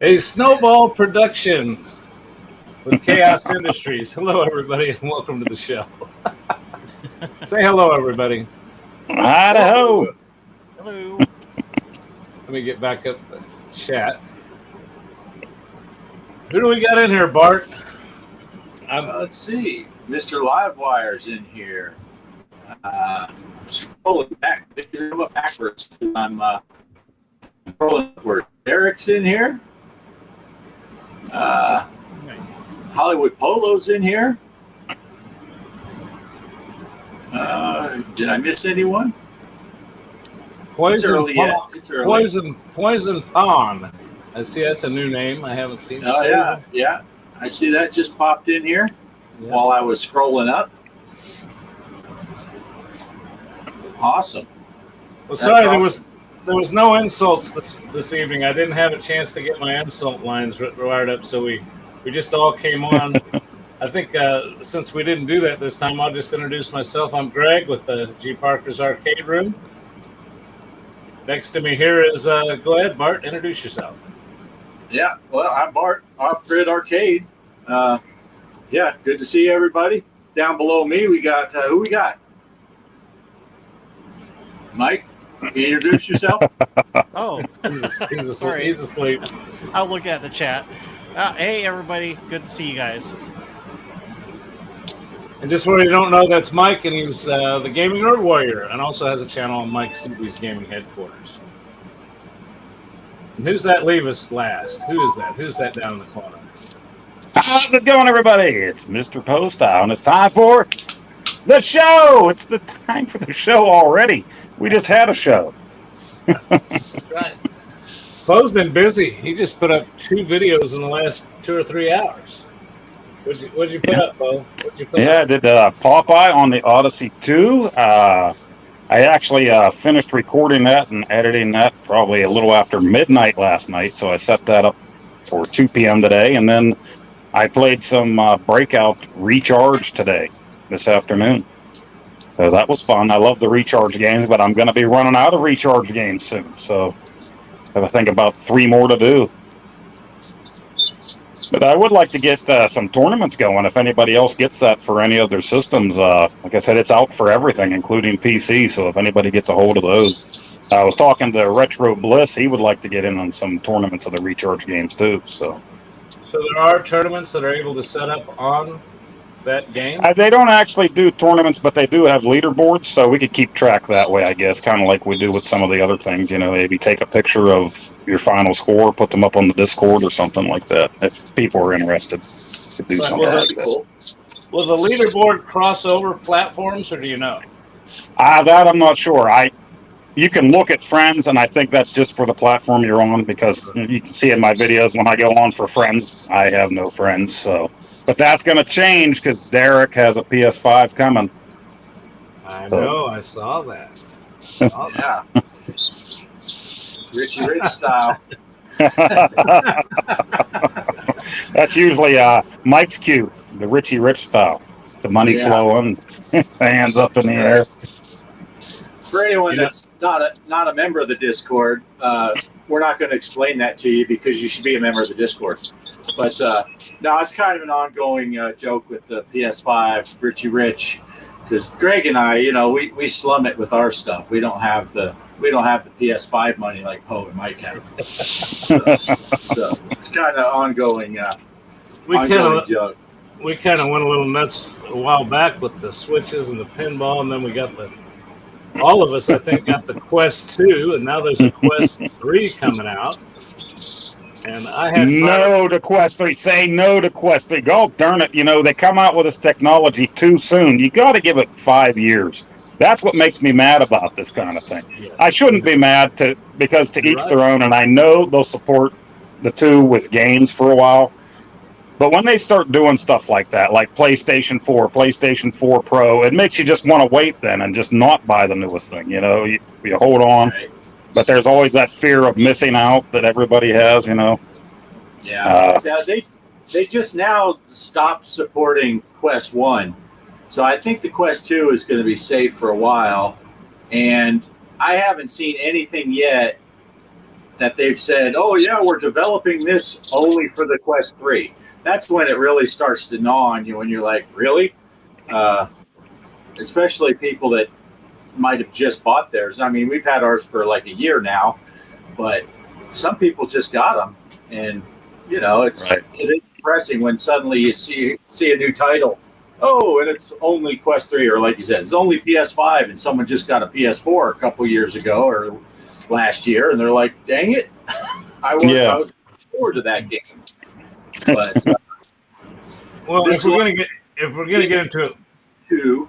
A snowball production with Chaos Industries. Hello, everybody, and welcome to the show. Say hello, everybody. Idaho. Hello. Let me get back up the chat. Who do we got in here, Bart? Let's see. Mr. Livewire's in here. Scrolling backwards. I'm scrolling upward. Eric's in here. Hollywood Polo's in here. Did I miss anyone? It's early yet. It's early. Poison Pawn. I see that's a new name. I haven't seen. Oh yeah. I see that just popped in here while I was scrolling up. Awesome. Well, sorry, awesome. There was no insults this evening. I didn't have a chance to get my insult lines wired up, so we just all came on. I think since we didn't do that this time, I'll just introduce myself. I'm Greg with the G.Parkers Arcade Room. Next to me here is, go ahead, Bart, introduce yourself. Yeah, well, I'm Bart, Off-Grid Arcade. Good to see everybody. Down below me, we got, who we got? Mike, can you introduce yourself? Oh, he's asleep. I'll look at the chat. Hey, everybody. Good to see you guys. And just for you don't know, that's Mike, and he's the Gaming Nerd Warrior, and also has a channel on Mike Seawee's Gaming Headquarters. And who's that leave us last? Who is that? Who's that down in the corner? How's it going, everybody? It's Mr. Post, and it's time for the show. It's the time for the show already. We just had a show. Right. Poe's been busy. He just put up 2 videos in the last 2 or 3 hours. What'd you put up, Poe? I did Popeye on the Odyssey 2. I actually finished recording that and editing that probably a little after midnight last night, so I set that up for 2 p.m. today, and then I played some Breakout Recharge this afternoon. So that was fun. I love the Recharge games, but I'm going to be running out of Recharge games soon, so I have to think about 3 more to do. But I would like to get some tournaments going if anybody else gets that for any of their systems. Like I said, it's out for everything, including PC, so if anybody gets a hold of those. I was talking to Retro Bliss. He would like to get in on some tournaments of the Recharge games, too. So there are tournaments that are able to set up on that game? They don't actually do tournaments, but they do have leaderboards, so we could keep track that way, I guess, kind of like we do with some of the other things. Maybe take a picture of your final score, put them up on the Discord or something like that, if people are interested to do something like that. Cool. Will the leaderboard cross over platforms, or do you know? That I'm not sure. You can look at friends, and I think that's just for the platform you're on, because you can see in my videos when I go on for friends, I have no friends, so... But that's going to change because Derek has a PS5 coming. I know. I saw that. Yeah. Richie Rich style. That's usually Mike's cue, the Richie Rich style. The money flowing, hands up in the air. For anyone that's not a member of the Discord, we're not going to explain that to you because you should be a member of the Discord. But no, it's kind of an ongoing joke with the PS5, Richie Rich, because Greg and I, we slum it with our stuff. We don't have the PS5 money like Poe and Mike have. So it's kind of ongoing. Joke. We kind of went a little nuts a while back with the Switches and the pinball, and then we got all of us, I think, got the Quest 2, and now there's a Quest 3 coming out. And I had no to Quest 3. Say no to Quest 3. God darn it. They come out with this technology too soon. You got to give it 5 years. That's what makes me mad about this kind of thing. Yes. I shouldn't be mad because to each their own, and I know they'll support the 2 with games for a while. But when they start doing stuff like that, like PlayStation 4, PlayStation 4 Pro, it makes you just want to wait then and just not buy the newest thing. You hold on. Right. But there's always that fear of missing out that everybody has, Yeah, they just now stopped supporting Quest 1. So I think the Quest 2 is going to be safe for a while. And I haven't seen anything yet that they've said, oh, yeah, we're developing this only for the Quest 3. That's when it really starts to gnaw on you, when you're like, really? Especially people that might have just bought theirs. I mean, we've had ours for like a year now, but some people just got them. And, you know, it is depressing when suddenly you see a new title. Oh, and it's only Quest 3, or like you said, it's only PS5, and someone just got a PS4 a couple years ago or last year, and they're like, dang it, I was looking forward to that game. But well, if we're gonna get into it, two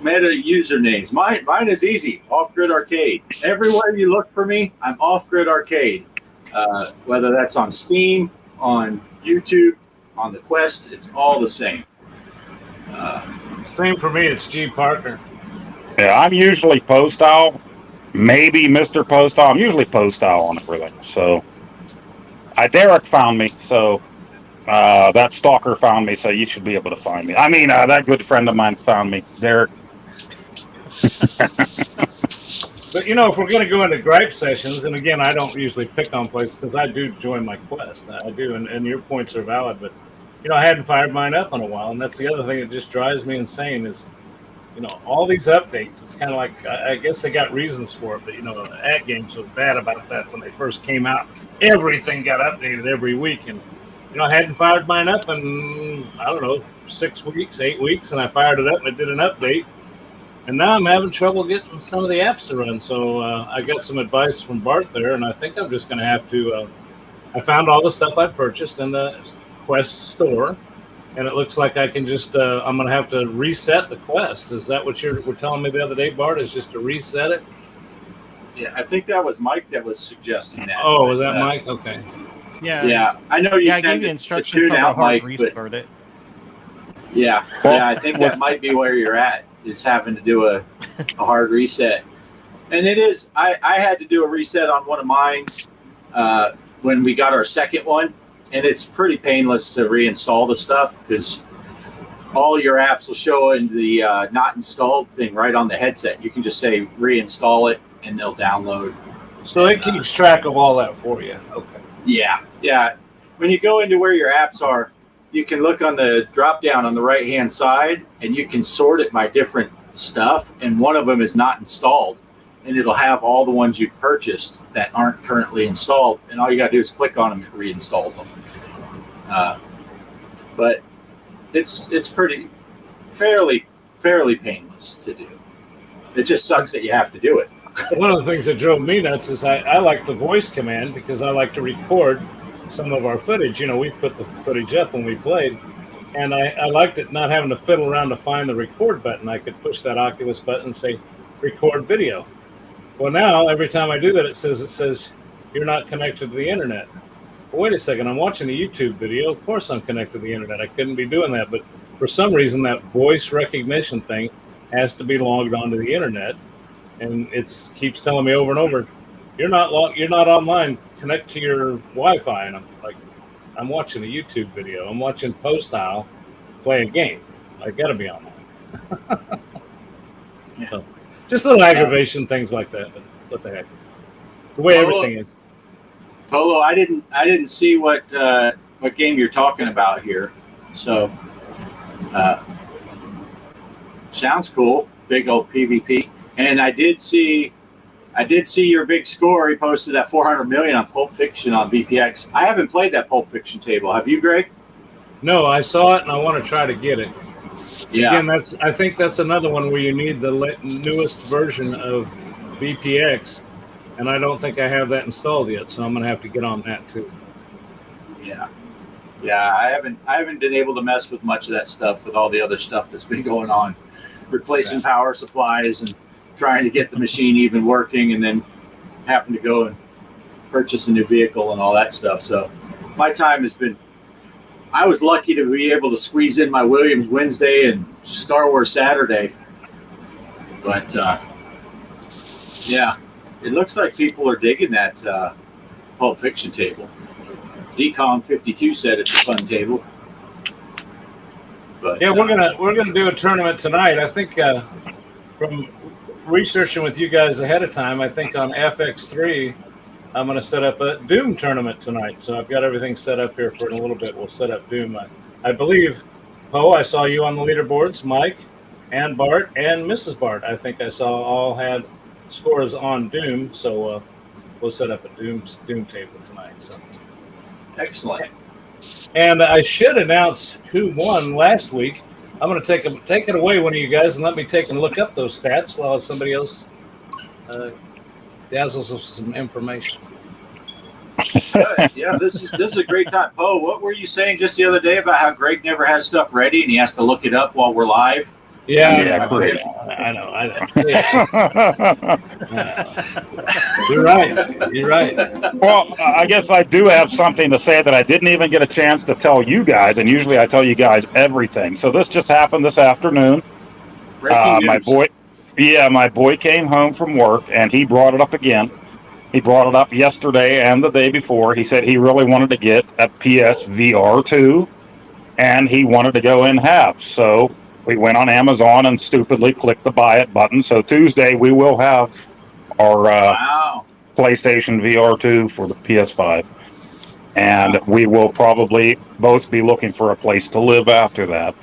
meta usernames. Mine is easy. Off Grid Arcade. Everywhere you look for me, I'm Off Grid Arcade. Whether that's on Steam, on YouTube, on the Quest, it's all the same. Same for me. It's G.Parker. Yeah, I'm usually Postal, maybe Mr. Postal. I'm usually Postal on everything. So, Derek found me. So, that stalker found me. So you should be able to find me. I mean, that good friend of mine found me, Derek. But you know, if we're going to go into gripe sessions, and again, I don't usually pick on places because I do join my Quest. I do, and your points are valid. But you know, I hadn't fired mine up in a while, and that's the other thing that just drives me insane is, you know, all these updates. It's kind of like, I guess they got reasons for it, but you know, At Games was bad about that when they first came out. Everything got updated every week, and you know, I hadn't fired mine up in, I don't know, 6 weeks, 8 weeks, and I fired it up and it did an update. And now I'm having trouble getting some of the apps to run. So I got some advice from Bart there, and I think I'm just going to have to. I found all the stuff I purchased in the Quest store, and it looks like I can just. I'm going to have to reset the Quest. Is that what you were telling me the other day, Bart? Is just to reset it? Yeah, I think that was Mike that was suggesting that. Oh, was that Mike? Okay. Yeah. I know you. Yeah, I gave you instructions on how to restart it. Yeah, I think that might be where you're at. Is having to do a hard reset. And it is, I had to do a reset on one of mine when we got our second one, and it's pretty painless to reinstall the stuff because all your apps will show in the not installed thing right on the headset. You can just say reinstall it and they'll download. So it keeps track of all that for you. Okay. Yeah. When you go into where your apps are, you can look on the drop down on the right hand side and you can sort it by different stuff. And one of them is not installed, and it'll have all the ones you've purchased that aren't currently installed. And all you got to do is click on them, it reinstalls them. But it's pretty fairly painless to do. It just sucks that you have to do it. One of the things that drove me nuts is I like the voice command because I like to record some of our footage. You know, we put the footage up when we played, and I liked it not having to fiddle around to find the record button. I could push that Oculus button and say record video. Well, now every time I do that, it says you're not connected to the internet. Well, wait a second, I'm watching a YouTube video. Of course I'm connected to the internet. I couldn't be doing that, but for some reason that voice recognition thing has to be logged onto the internet, and it keeps telling me over and over, you're not online. Connect to your Wi-Fi. And I'm like, I'm watching a YouTube video. I'm watching Postal play a game. I got to be online. So, just little aggravation, things like that. But what the heck? It's the way everything is. Polo, I didn't see what game you're talking about here. So, sounds cool. Big old PvP. And I did see your big score. He posted that 400 million on Pulp Fiction on VPX. I haven't played that Pulp Fiction table. Have you, Greg? No, I saw it and I want to try to get it. Yeah. Again, I think that's another one where you need the newest version of VPX, and I don't think I have that installed yet, so I'm going to have to get on that too. Yeah. I haven't been able to mess with much of that stuff with all the other stuff that's been going on, replacing power supplies and trying to get the machine even working, and then having to go and purchase a new vehicle and all that stuff. So my time has been, I was lucky to be able to squeeze in my Williams Wednesday and Star Wars Saturday. But yeah, it looks like people are digging that Pulp Fiction table. DCOM52 said it's a fun table. But, yeah, we're gonna do a tournament tonight. I think from researching with you guys ahead of time, I think on FX3 I'm going to set up a Doom tournament tonight. So I've got everything set up here for in a little bit. We'll set up Doom. I believe, Poe, I saw you on the leaderboards, Mike and Bart and Mrs. Bart. I think I saw all had scores on Doom. So we'll set up a Doom table tonight. So Excellent. And I should announce who won last week. I'm going to take it away, one of you guys, and let me take and look up those stats while somebody else dazzles us with some information. Good. Yeah, this is a great time. Poe, what were you saying just the other day about how Greg never has stuff ready and he has to look it up while we're live? Yeah, great. I know. Yeah. You're right. Well, I guess I do have something to say that I didn't even get a chance to tell you guys, and usually I tell you guys everything. So this just happened this afternoon. Breaking news. My boy came home from work, and he brought it up again. He brought it up yesterday and the day before. He said he really wanted to get a PSVR 2, and he wanted to go in half. So we went on Amazon and stupidly clicked the buy it button. So Tuesday we will have our PlayStation VR 2 for the PS5. And we will probably both be looking for a place to live after that.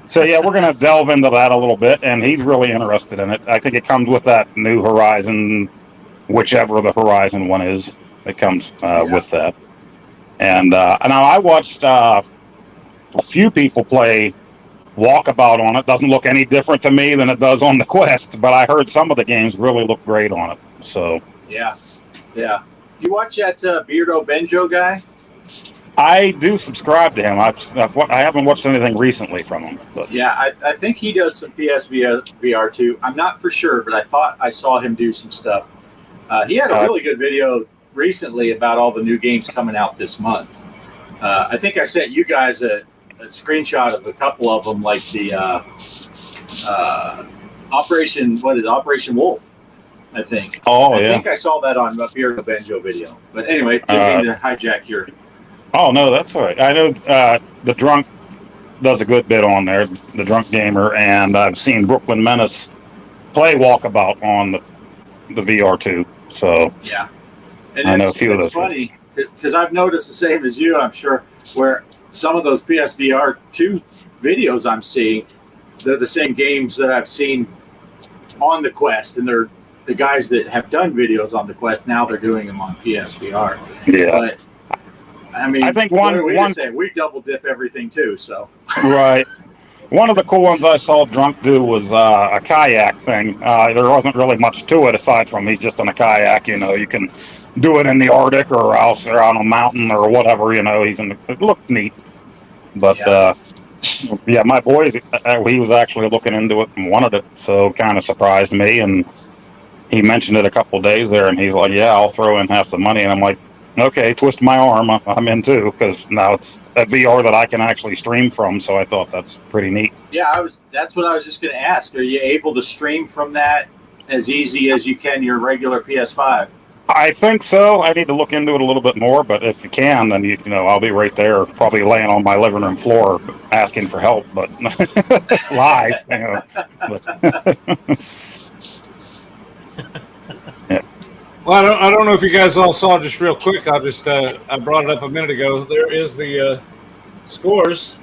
So yeah, we're going to delve into that a little bit, and he's really interested in it. I think it comes with that new Horizon, whichever the Horizon one is. It comes with that. And now I watched a few people play Walkabout on it. Doesn't look any different to me than it does on the Quest, but I heard some of the games really look great on it. So yeah. You watch that Beardo Benjo guy? I do subscribe to him. I haven't watched anything recently from him. But. Yeah, I think he does some PSVR too. I'm not for sure, but I thought I saw him do some stuff. He had a really good video recently about all the new games coming out this month. I think I sent you guys a screenshot of a couple of them, like the Operation Wolf, I think. Oh, I think I saw that on a Beardo Benjo video. But anyway, didn't mean to hijack your... Oh, no, that's all right. I know the Drunk does a good bit on there, the Drunk Gamer, and I've seen Brooklyn Menace play Walkabout on the VR 2. So yeah, and I know a few of those. It's funny because I've noticed the same as you, I'm sure, where some of those PSVR 2 videos I'm seeing, they're the same games that I've seen on the Quest, and they're the guys that have done videos on the Quest. Now they're doing them on PSVR. Yeah. But, I mean, I think we double dip everything too. So right. One of the cool ones I saw Drunk do was a kayak thing. There wasn't really much to it aside from he's just in a kayak. You know, you can do it in the Arctic or else or on a mountain or whatever. You know, it looked neat. But yeah, my boys, he was actually looking into it and wanted it, so kind of surprised me. And he mentioned it a couple of days there, and he's like, "Yeah, I'll throw in half the money." And I'm like, okay, twist my arm. I'm in too, because now it's a VR that I can actually stream from. So I thought that's pretty neat. Yeah, that's what I was just going to ask. Are you able to stream from that as easy as you can your regular PS5? I think so. I need to look into it a little bit more, but if you can, then you know I'll be right there, probably laying on my living room floor asking for help, but live. You know. But yeah. Well, I don't know if you guys all saw, just real quick. I brought it up a minute ago. There is the scores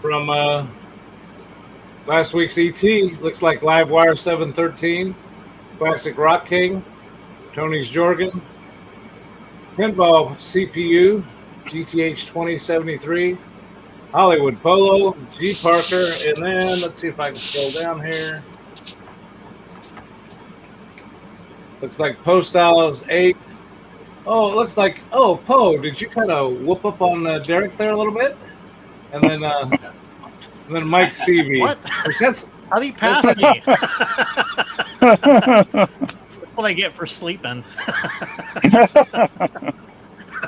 from last week's ET. Looks like Livewire 713, Classic Rock King, Tony's Jorgen, Pinball CPU, GTH 2073, Hollywood Polo, G.Parker, and then let's see if I can scroll down here. Looks like Poe Styles 8. Oh, it looks like, Poe, did you kind of whoop up on Derek there a little bit? And then Mike CV. What? That's, how do you pass me? What I get for sleeping.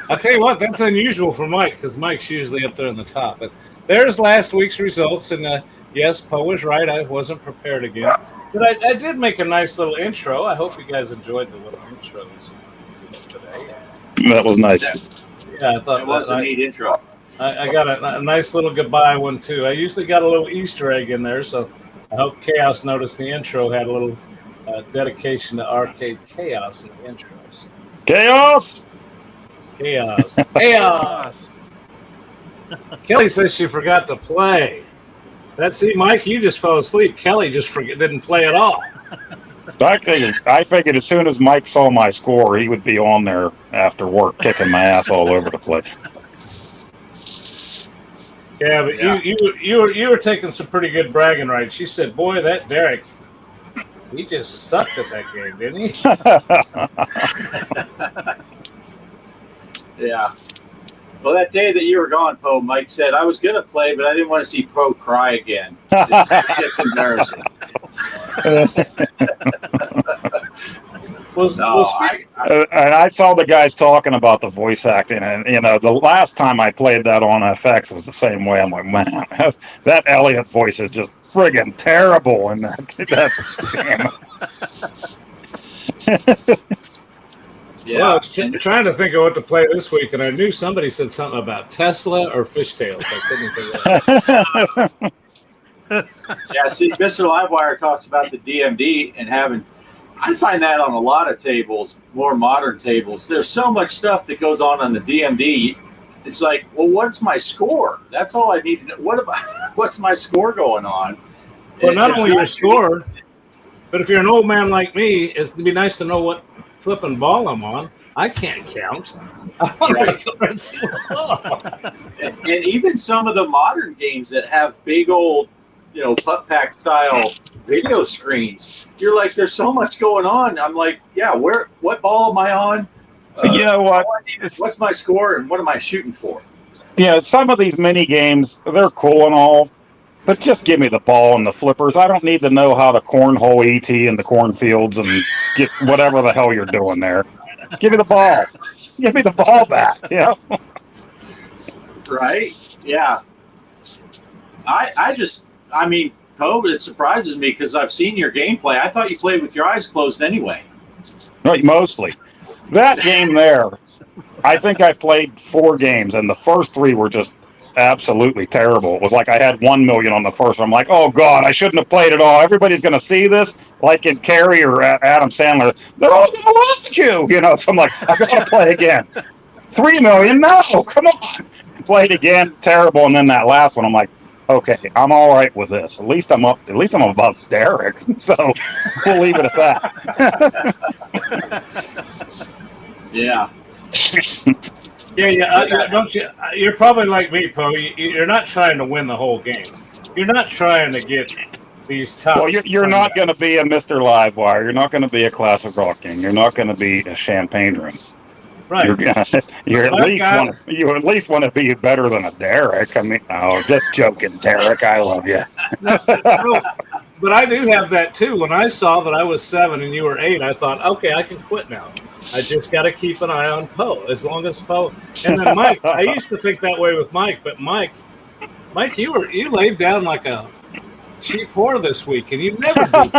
I'll tell you what, that's unusual for Mike, because Mike's usually up there on the top. But there's last week's results, and yes, Poe was right. I wasn't prepared again. But I did make a nice little intro. I hope you guys enjoyed the little intro today. That was nice. Yeah, I thought it was a neat intro. I got a nice little goodbye one, too. I usually got a little Easter egg in there, so I hope Chaos noticed the intro had a little dedication to arcade chaos in the intros. Chaos. Chaos. Chaos. Kelly says she forgot to play. See, Mike, you just fell asleep. Kelly just didn't play at all. I figured as soon as Mike saw my score, he would be on there after work, kicking my ass all over the place. Yeah, but you were taking some pretty good bragging rights. She said, "Boy, that Derek, he just sucked at that game, didn't he?" Yeah. Well, that day that you were gone, Poe, Mike said, I was going to play, but I didn't want to see Poe cry again. It's embarrassing. And I saw the guys talking about the voice acting, and the last time I played that on FX was the same way. I'm like, man, that Elliot voice is just friggin' terrible in that game. Yeah, well, I was trying to think of what to play this week, and I knew somebody said something about Tesla or Fishtails. I couldn't think of it. Yeah, see, Mr. Livewire talks about the DMD and having. I find that on a lot of tables, more modern tables. There's so much stuff that goes on the DMD. It's like, well, what's my score? That's all I need to know. What's my score going on? Well, not only your score, but if you're an old man like me, it'd be nice to know what flipping ball I'm on. I can't count. And even some of the modern games that have big old, putt pack style video screens, you're like, there's so much going on. I'm like, yeah, what ball am I on? You know what? What's my score and what am I shooting for? Yeah, some of these mini games, they're cool and all, but just give me the ball and the flippers. I don't need to know how to cornhole ET in the cornfields and get whatever the hell you're doing there. Just give me the ball. Give me the ball back, Right? Yeah. Poe, it surprises me because I've seen your gameplay. I thought you played with your eyes closed anyway. Right, mostly. That game there, I think I played 4 games, and the first 3 were just absolutely terrible. It was like I had 1 million on the first one. I'm like, oh God, I shouldn't have played at all. Everybody's going to see this, like in Carrie or Adam Sandler. They're all going to laugh at you, So I'm like, I got to play again. 3 million? No, come on. Played again, terrible. And then that last one, I'm like, okay, I'm all right with this. At least I'm above Derek. So we'll leave it at that. Yeah. Don't you? You're probably like me, Poe. You're not trying to win the whole game. You're not trying to get these top. Well, you're not going to be a Mr. Livewire. You're not going to be a Classic Rock King. You're not going to be a Champagne Room. Right. You at least want to be better than a Derek. I mean, just joking, Derek. I love you. But I do have that too. When I saw that I was 7 and you were 8, I thought, okay, I can quit now. I just got to keep an eye on Poe. As long as Poe, and then Mike. I used to think that way with Mike, but Mike, you laid down like a cheap whore this week, and you never do.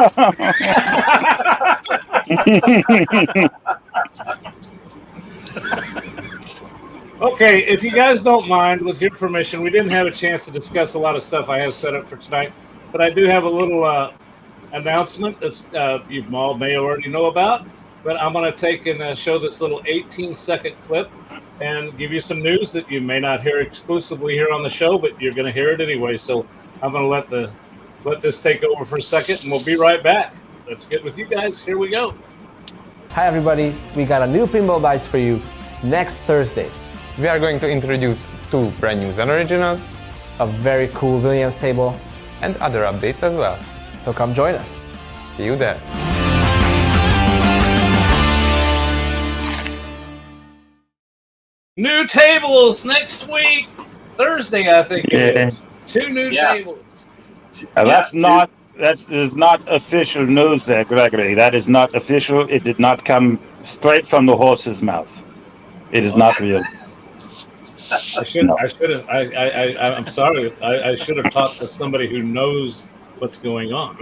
Okay, if you guys don't mind, with your permission, we didn't have a chance to discuss a lot of stuff I have set up for tonight, but I do have a little announcement that's you all may already know about, but I'm going to take and show this little 18-second clip and give you some news that you may not hear exclusively here on the show, but you're going to hear it anyway. So I'm going to let this take over for a second, and we'll be right back. Let's get with you guys. Here we go. Hi everybody, we got a new pinball dice for you next Thursday. We are going to introduce 2 brand new Zen Originals, a very cool Williams table, and other updates as well. So come join us. See you there. New tables next week, Thursday, I think it is. 2 new tables. That is not official news there, Gregory. That is not official. It did not come straight from the horse's mouth. It is not real. I'm sorry. I should have talked to somebody who knows what's going on.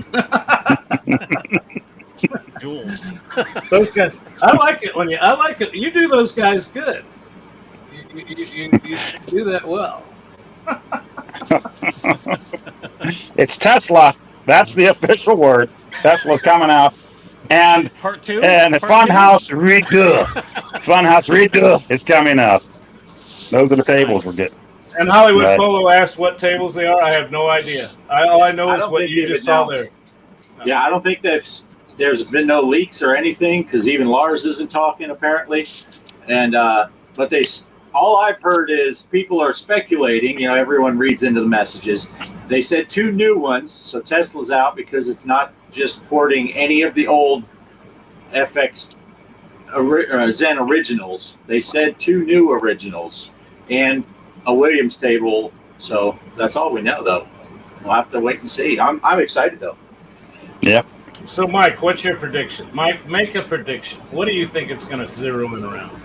Jules. Those guys, I like it. You do those guys good. You do that well. It's Tesla. That's the official word. Tesla's coming out. And Part 2? and Funhouse Redo. Funhouse Redo is coming up. Those are the tables we're getting. And Hollywood Right. Polo asked what tables they are. I have no idea. All I know I is don't what think you they've just saw announced. there. Yeah, I don't think there's been no leaks or anything because even Lars isn't talking apparently. And but all I've heard is people are speculating. You know, everyone reads into the messages. They said 2 new ones, so Tesla's out because it's not just porting any of the old FX Zen originals. They said 2 new originals and a Williams table. So that's all we know, though. We'll have to wait and see. I'm excited though. Yep. So, Mike, what's your prediction? Mike, make a prediction. What do you think it's going to zero in around?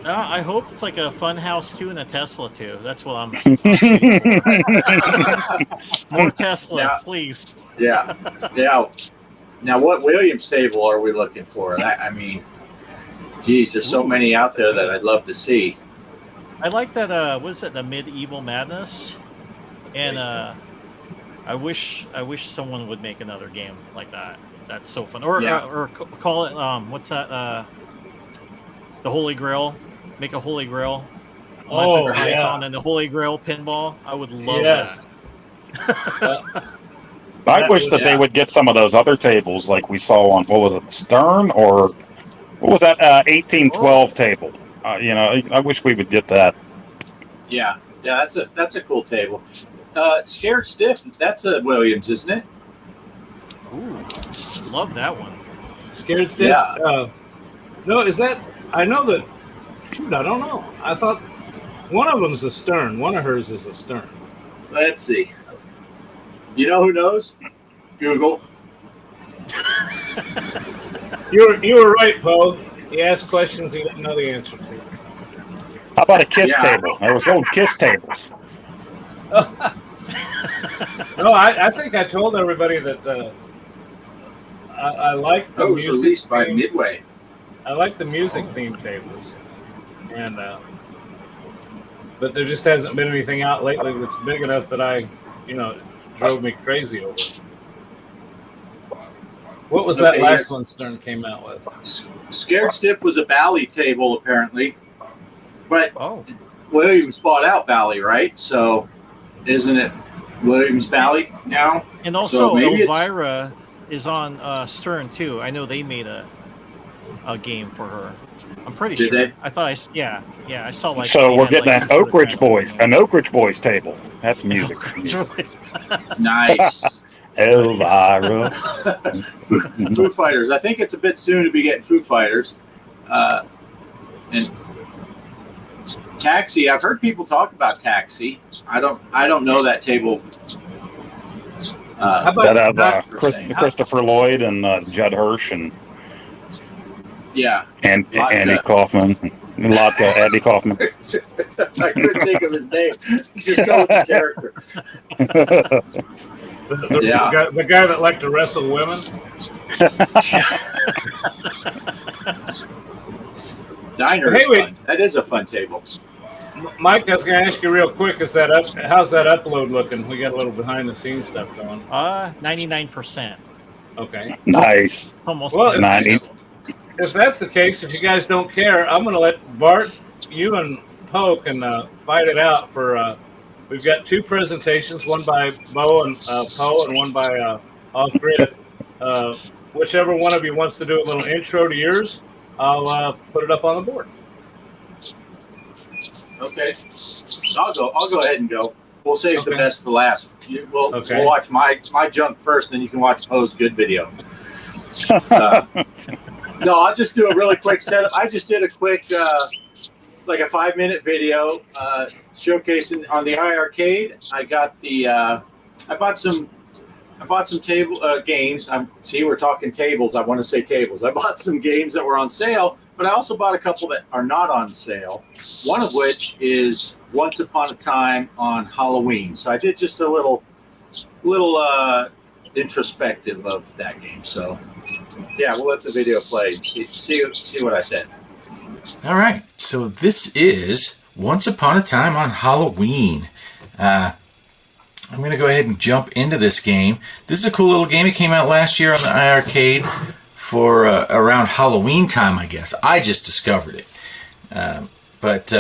I hope it's like a Funhouse 2 and a Tesla 2. That's what I'm. More Tesla, Yeah. please. Yeah. Now, what Williams table are we looking for? I mean, geez, there's so many out there that I'd love to see. I like that. What is it? The Medieval Madness, and I wish someone would make another game like that. That's so fun. Or Yeah. or call it what's that? The Holy Grail. Make a Holy Grail. Oh, Monster yeah. Icon and the Holy Grail pinball. I would love Yes. I wish that they would get some of those other tables like we saw on, what was it, Stern, or what was that 1812 table? I wish we would get that. Yeah, that's a cool table. Scared Stiff, that's a Williams, isn't it? that. Ooh, love that one. Scared Stiff? Yeah. No, is that? I know that. Shoot, I don't know. I thought one of them's a Stern. One of hers is a Stern. Let's see. You know who knows? Google. You were right, Poe. He asked questions he didn't know the answer to. How about a kiss Yeah. table? There was old kiss tables. No, I think I told everybody that I like the That was music. released by theme. Midway. I like the music theme tables, and but there just hasn't been anything out lately that's big enough that drove me crazy over. What was that Okay, last yes. one Stern came out with? Scared Stiff was a Bally table apparently, but Oh, Williams bought out Bally, right? So, isn't it Williams Bally now? and also So maybe it's- Elvira is on Stern too. I know they made a game for her. I'm pretty Did sure. they? I thought I saw like. So they we're had, getting like, an some Oak sort of Ridge Boys, kind an Oak Ridge Boys table. That's music. of- Nice. Elvira. Foo Fighters. I think it's a bit soon to be getting Foo Fighters. And Taxi. I've heard people talk about Taxi. I don't know that table. How about That have percent. Christopher Lloyd and Judd Hirsch and Yeah, Lotka. Andy Kaufman. Lotka, Andy Kaufman. I couldn't think of his name. Just go with the character. The guy that liked to wrestle women. Diner Hey, is wait. fun. That is a fun table. Mike, I was going to ask you real quick: how's that upload looking? We got a little behind the scenes stuff going. 99%. Okay. Nice. Almost. Well, 90. If that's the case, if you guys don't care, I'm going to let Bart, you and Poe can fight it out for. We've got 2 presentations, one by Bo and Poe, and one by Off Grid. Whichever one of you wants to do a little intro to yours, I'll put it up on the board. Okay, I'll go ahead and go. We'll save the Okay. best for last. We'll watch my junk first, then you can watch Poe's good video. No, I'll just do a really quick setup. I just did a quick, like a 5-minute video showcasing on the iArcade. I got the, I bought some table games. We're talking tables. I want to say tables. I bought some games that were on sale, but I also bought a couple that are not on sale. One of which is Once Upon a Time on Halloween. So I did just a little introspective of that game. So yeah, we'll let the video play. See what I said. All right, so this is Once Upon a Time on Halloween. I'm going to go ahead and jump into this game. This is a cool little game. It came out last year on the iArcade. for around Halloween time, I guess. I just discovered it. But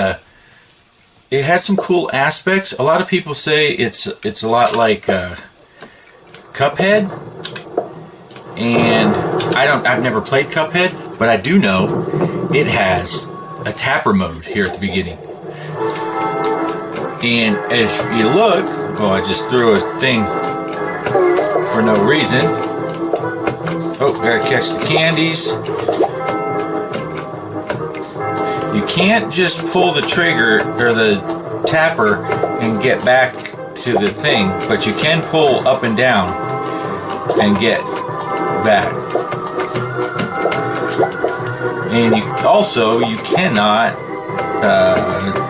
it has some cool aspects. A lot of people say it's a lot like Cuphead. And I've never played Cuphead, but I do know it has a tapper mode here at the beginning. And if you look, oh, I just threw a thing for no reason. Oh, gotta catch the candies. You can't just pull the trigger or the tapper and get back to the thing, but you can pull up and down and get back. And you cannot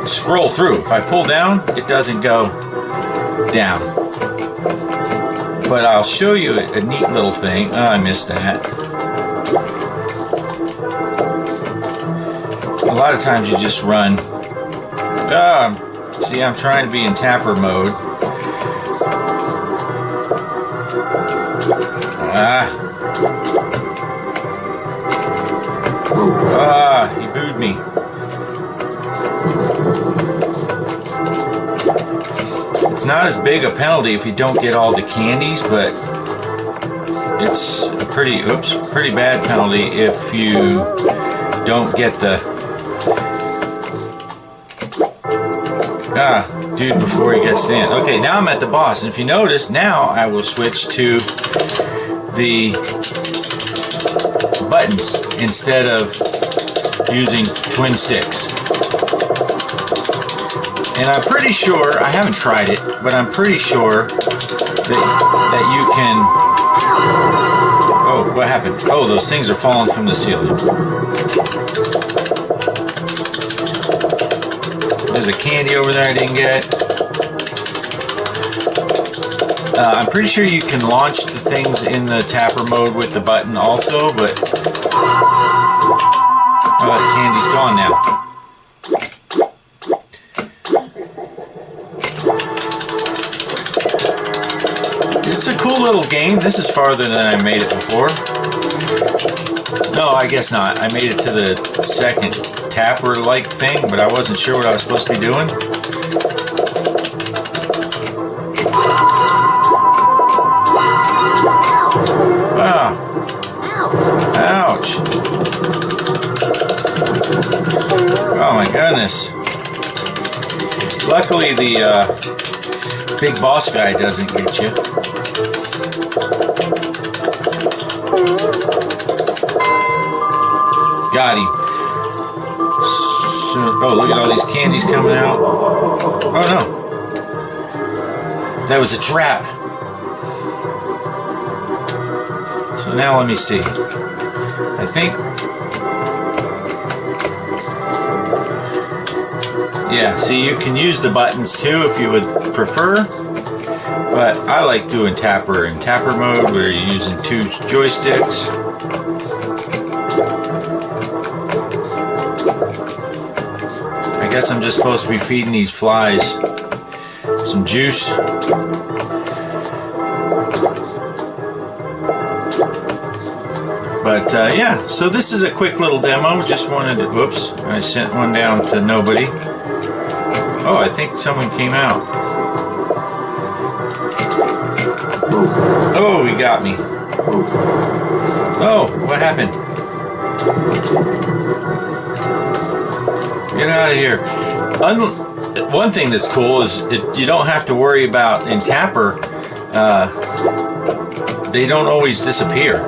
scroll through. If I pull down, it doesn't go down. But I'll show you a neat little thing. Oh, I missed that. A lot of times you just run. See, I'm trying to be in tapper mode. He booed me. It's not as big a penalty if you don't get all the candies, but it's a pretty bad penalty if you don't get the dude before he gets in. Okay, now I'm at the boss, and if you notice, now I will switch to the buttons instead of using twin sticks. And I'm pretty sure, I haven't tried it, but I'm pretty sure that you can... Oh, what happened? Oh, those things are falling from the ceiling. There's a candy over there I didn't get. I'm pretty sure you can launch the things in the tapper mode with the button also, but... Oh, that candy's gone now. It's a cool little game. This is farther than I made it before. No, I guess not. I made it to the second tapper-like thing, but I wasn't sure what I was supposed to be doing. Ah. Ouch. Oh my goodness. Luckily the big boss guy doesn't get you. Got him. So, oh, look at all these candies coming out. Oh no. That was a trap. So now let me see. I think... Yeah, see, you can use the buttons too if you would prefer. But I like doing tapper in tapper mode where you're using two joysticks. I guess I'm just supposed to be feeding these flies some juice. But yeah, so this is a quick little demo. Just wanted to, whoops, I sent one down to nobody. Oh, I think someone came out. Oh, he got me. Oh, what happened? Get out of here. One thing that's cool is you don't have to worry about in tapper. They don't always disappear.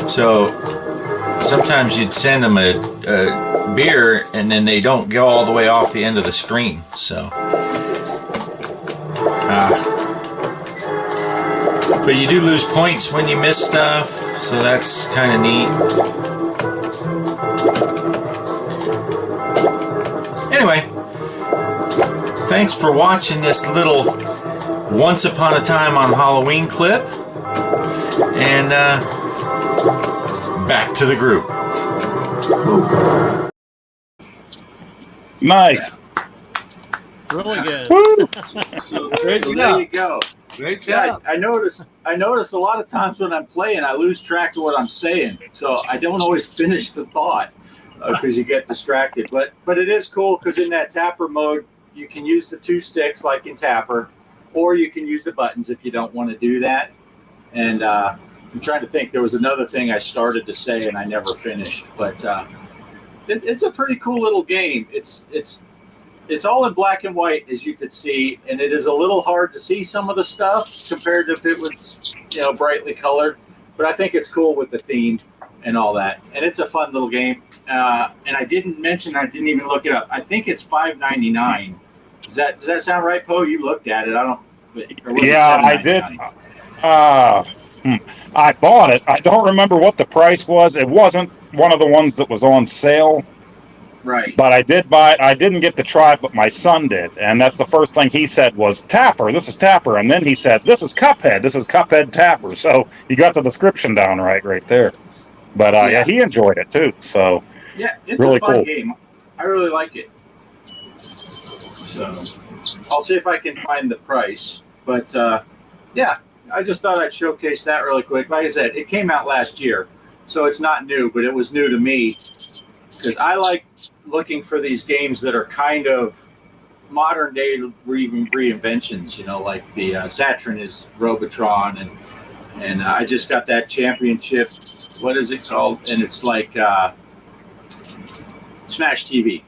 So sometimes you'd send them a beer and then they don't go all the way off the end of the screen. So, but you do lose points when you miss stuff. So that's kind of neat. Anyway, thanks for watching this little Once Upon a Time on Halloween clip. And back to the group. Nice. Really good. Woo! So there you go. Great Yeah, job. I notice a lot of times when I'm playing, I lose track of what I'm saying, so I don't always finish the thought because you get distracted. But it is cool because in that tapper mode, you can use the 2 sticks like in tapper, or you can use the buttons if you don't want to do that. And I'm trying to think. There was another thing I started to say and I never finished, but it's a pretty cool little game. It's all in black and white, as you could see, and it is a little hard to see some of the stuff compared to if it was, brightly colored. But I think it's cool with the theme and all that, and it's a fun little game. And I didn't even look it up. I think it's $5.99. Does that sound right, Poe? You looked at it. I don't. Or was Yeah, it I did. $7.99? I bought it. I don't remember what the price was. It wasn't one of the ones that was on sale. Right. But I did buy it. I didn't get to try it, but my son did. And that's the first thing he said was, Tapper, this is Tapper. And then he said, this is Cuphead. This is Cuphead Tapper. So you got the description down right there. But yeah, he enjoyed it too. So yeah, it's really a fun cool game. I really like it. So I'll see if I can find the price. But yeah, I just thought I'd showcase that really quick. Like I said, it came out last year, so it's not new, but it was new to me because I like looking for these games that are kind of modern day reinventions, like the Saturn is Robotron, and I just got that championship. What is it called? And it's like Smash TV.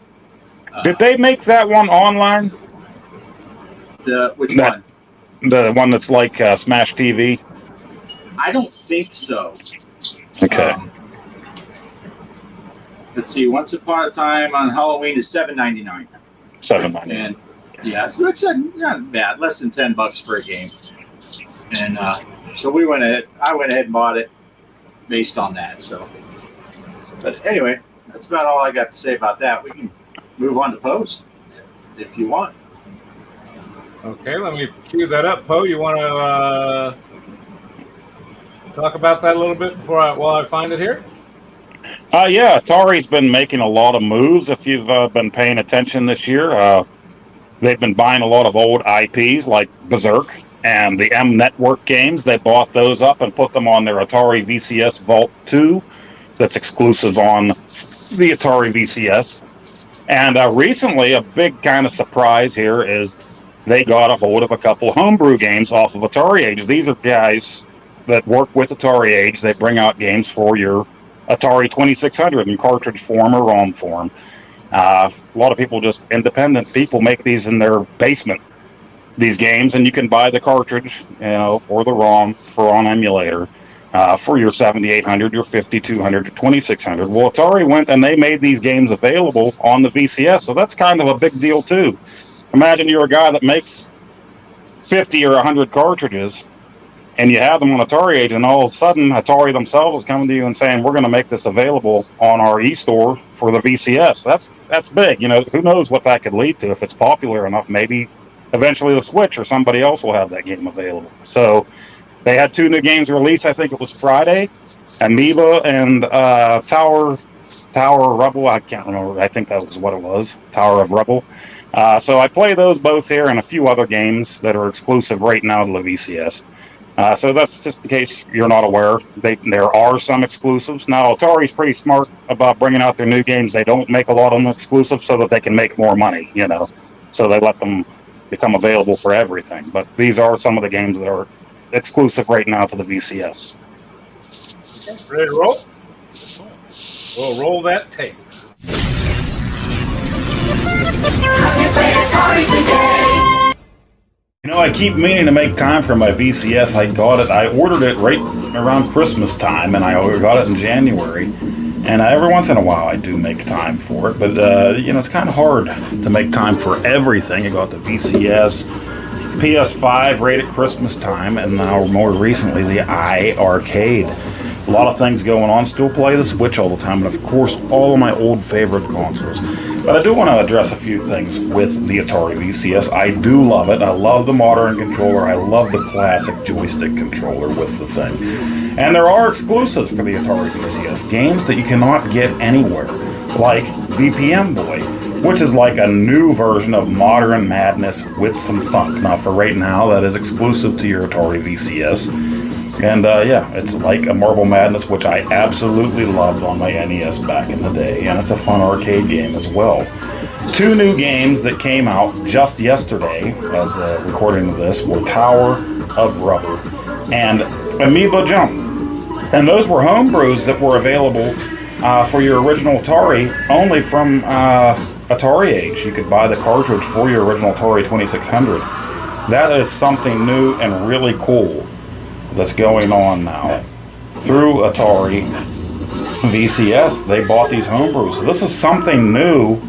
Did they make that one online? Which one? The one that's like Smash TV? I don't think so. Okay. Let's see. Once Upon a Time on Halloween is $7.99. $7.99. And yeah, so it's not bad. Less than $10 for a game. And so I went ahead and bought it based on that. So, but anyway, that's about all I got to say about that. We can move on to post if you want. Okay, let me cue that up. Poe, you want to talk about that a little bit while I find it here? Yeah, Atari's been making a lot of moves. If you've been paying attention this year, they've been buying a lot of old IPs like Berserk and the M Network games. They bought those up and put them on their Atari VCS Vault 2 that's exclusive on the Atari VCS. And recently, a big kind of surprise here is they got a hold of a couple homebrew games off of Atari Age. These are guys that work with Atari Age. They bring out games for your Atari 2600 in cartridge form or ROM form. A lot of people, just independent people, make these in their basement, these games, and you can buy the cartridge, or the ROM on emulator for your 7800, your 5200, your 2600. Well, Atari went and they made these games available on the VCS, so that's kind of a big deal too. Imagine you're a guy that makes 50 or 100 cartridges, and you have them on Atari Age, and all of a sudden Atari themselves is coming to you and saying, we're going to make this available on our e-store for the VCS. That's big. Who knows what that could lead to if it's popular enough. Maybe eventually the Switch or somebody else will have that game available. So they had 2 new games released. I think it was Friday, Amoeba and Tower of Rebel. I can't remember. I think that was what it was, Tower of Rebel. So I play those both here and a few other games that are exclusive right now to the VCS. So that's just in case you're not aware. There are some exclusives. Now, Atari's pretty smart about bringing out their new games. They don't make a lot of them exclusive so that they can make more money, So they let them become available for everything. But these are some of the games that are exclusive right now to the VCS. Ready to roll? We'll roll that tape. I keep meaning to make time for my VCS. I ordered it right around Christmas time, and I got it in January. And every once in a while I do make time for it, but it's kind of hard to make time for everything. I got the VCS, PS5 right at Christmas time, and now more recently the iArcade. A lot of things going on. Still play the Switch all the time, and of course all of my old favorite consoles. But I do want to address a few things with the Atari VCS. I do love it. I love the modern controller. I love the classic joystick controller with the thing. And there are exclusives for the Atari VCS, games that you cannot get anywhere, like BPM Boy. which is like a new version of Modern Madness with some funk. Now, for right now, that is exclusive to your Atari VCS. And yeah, it's like a Marble Madness, which I absolutely loved on my NES back in the day. And it's a fun arcade game as well. 2 new games that came out just yesterday, as recording of this, were Tower of Rubber and Amoeba Jump. And those were homebrews that were available for your original Atari only from Atari Age. You could buy the cartridge for your original Atari 2600. That is something new and really cool that's going on now. Through Atari VCS, they bought these homebrews. So this is something new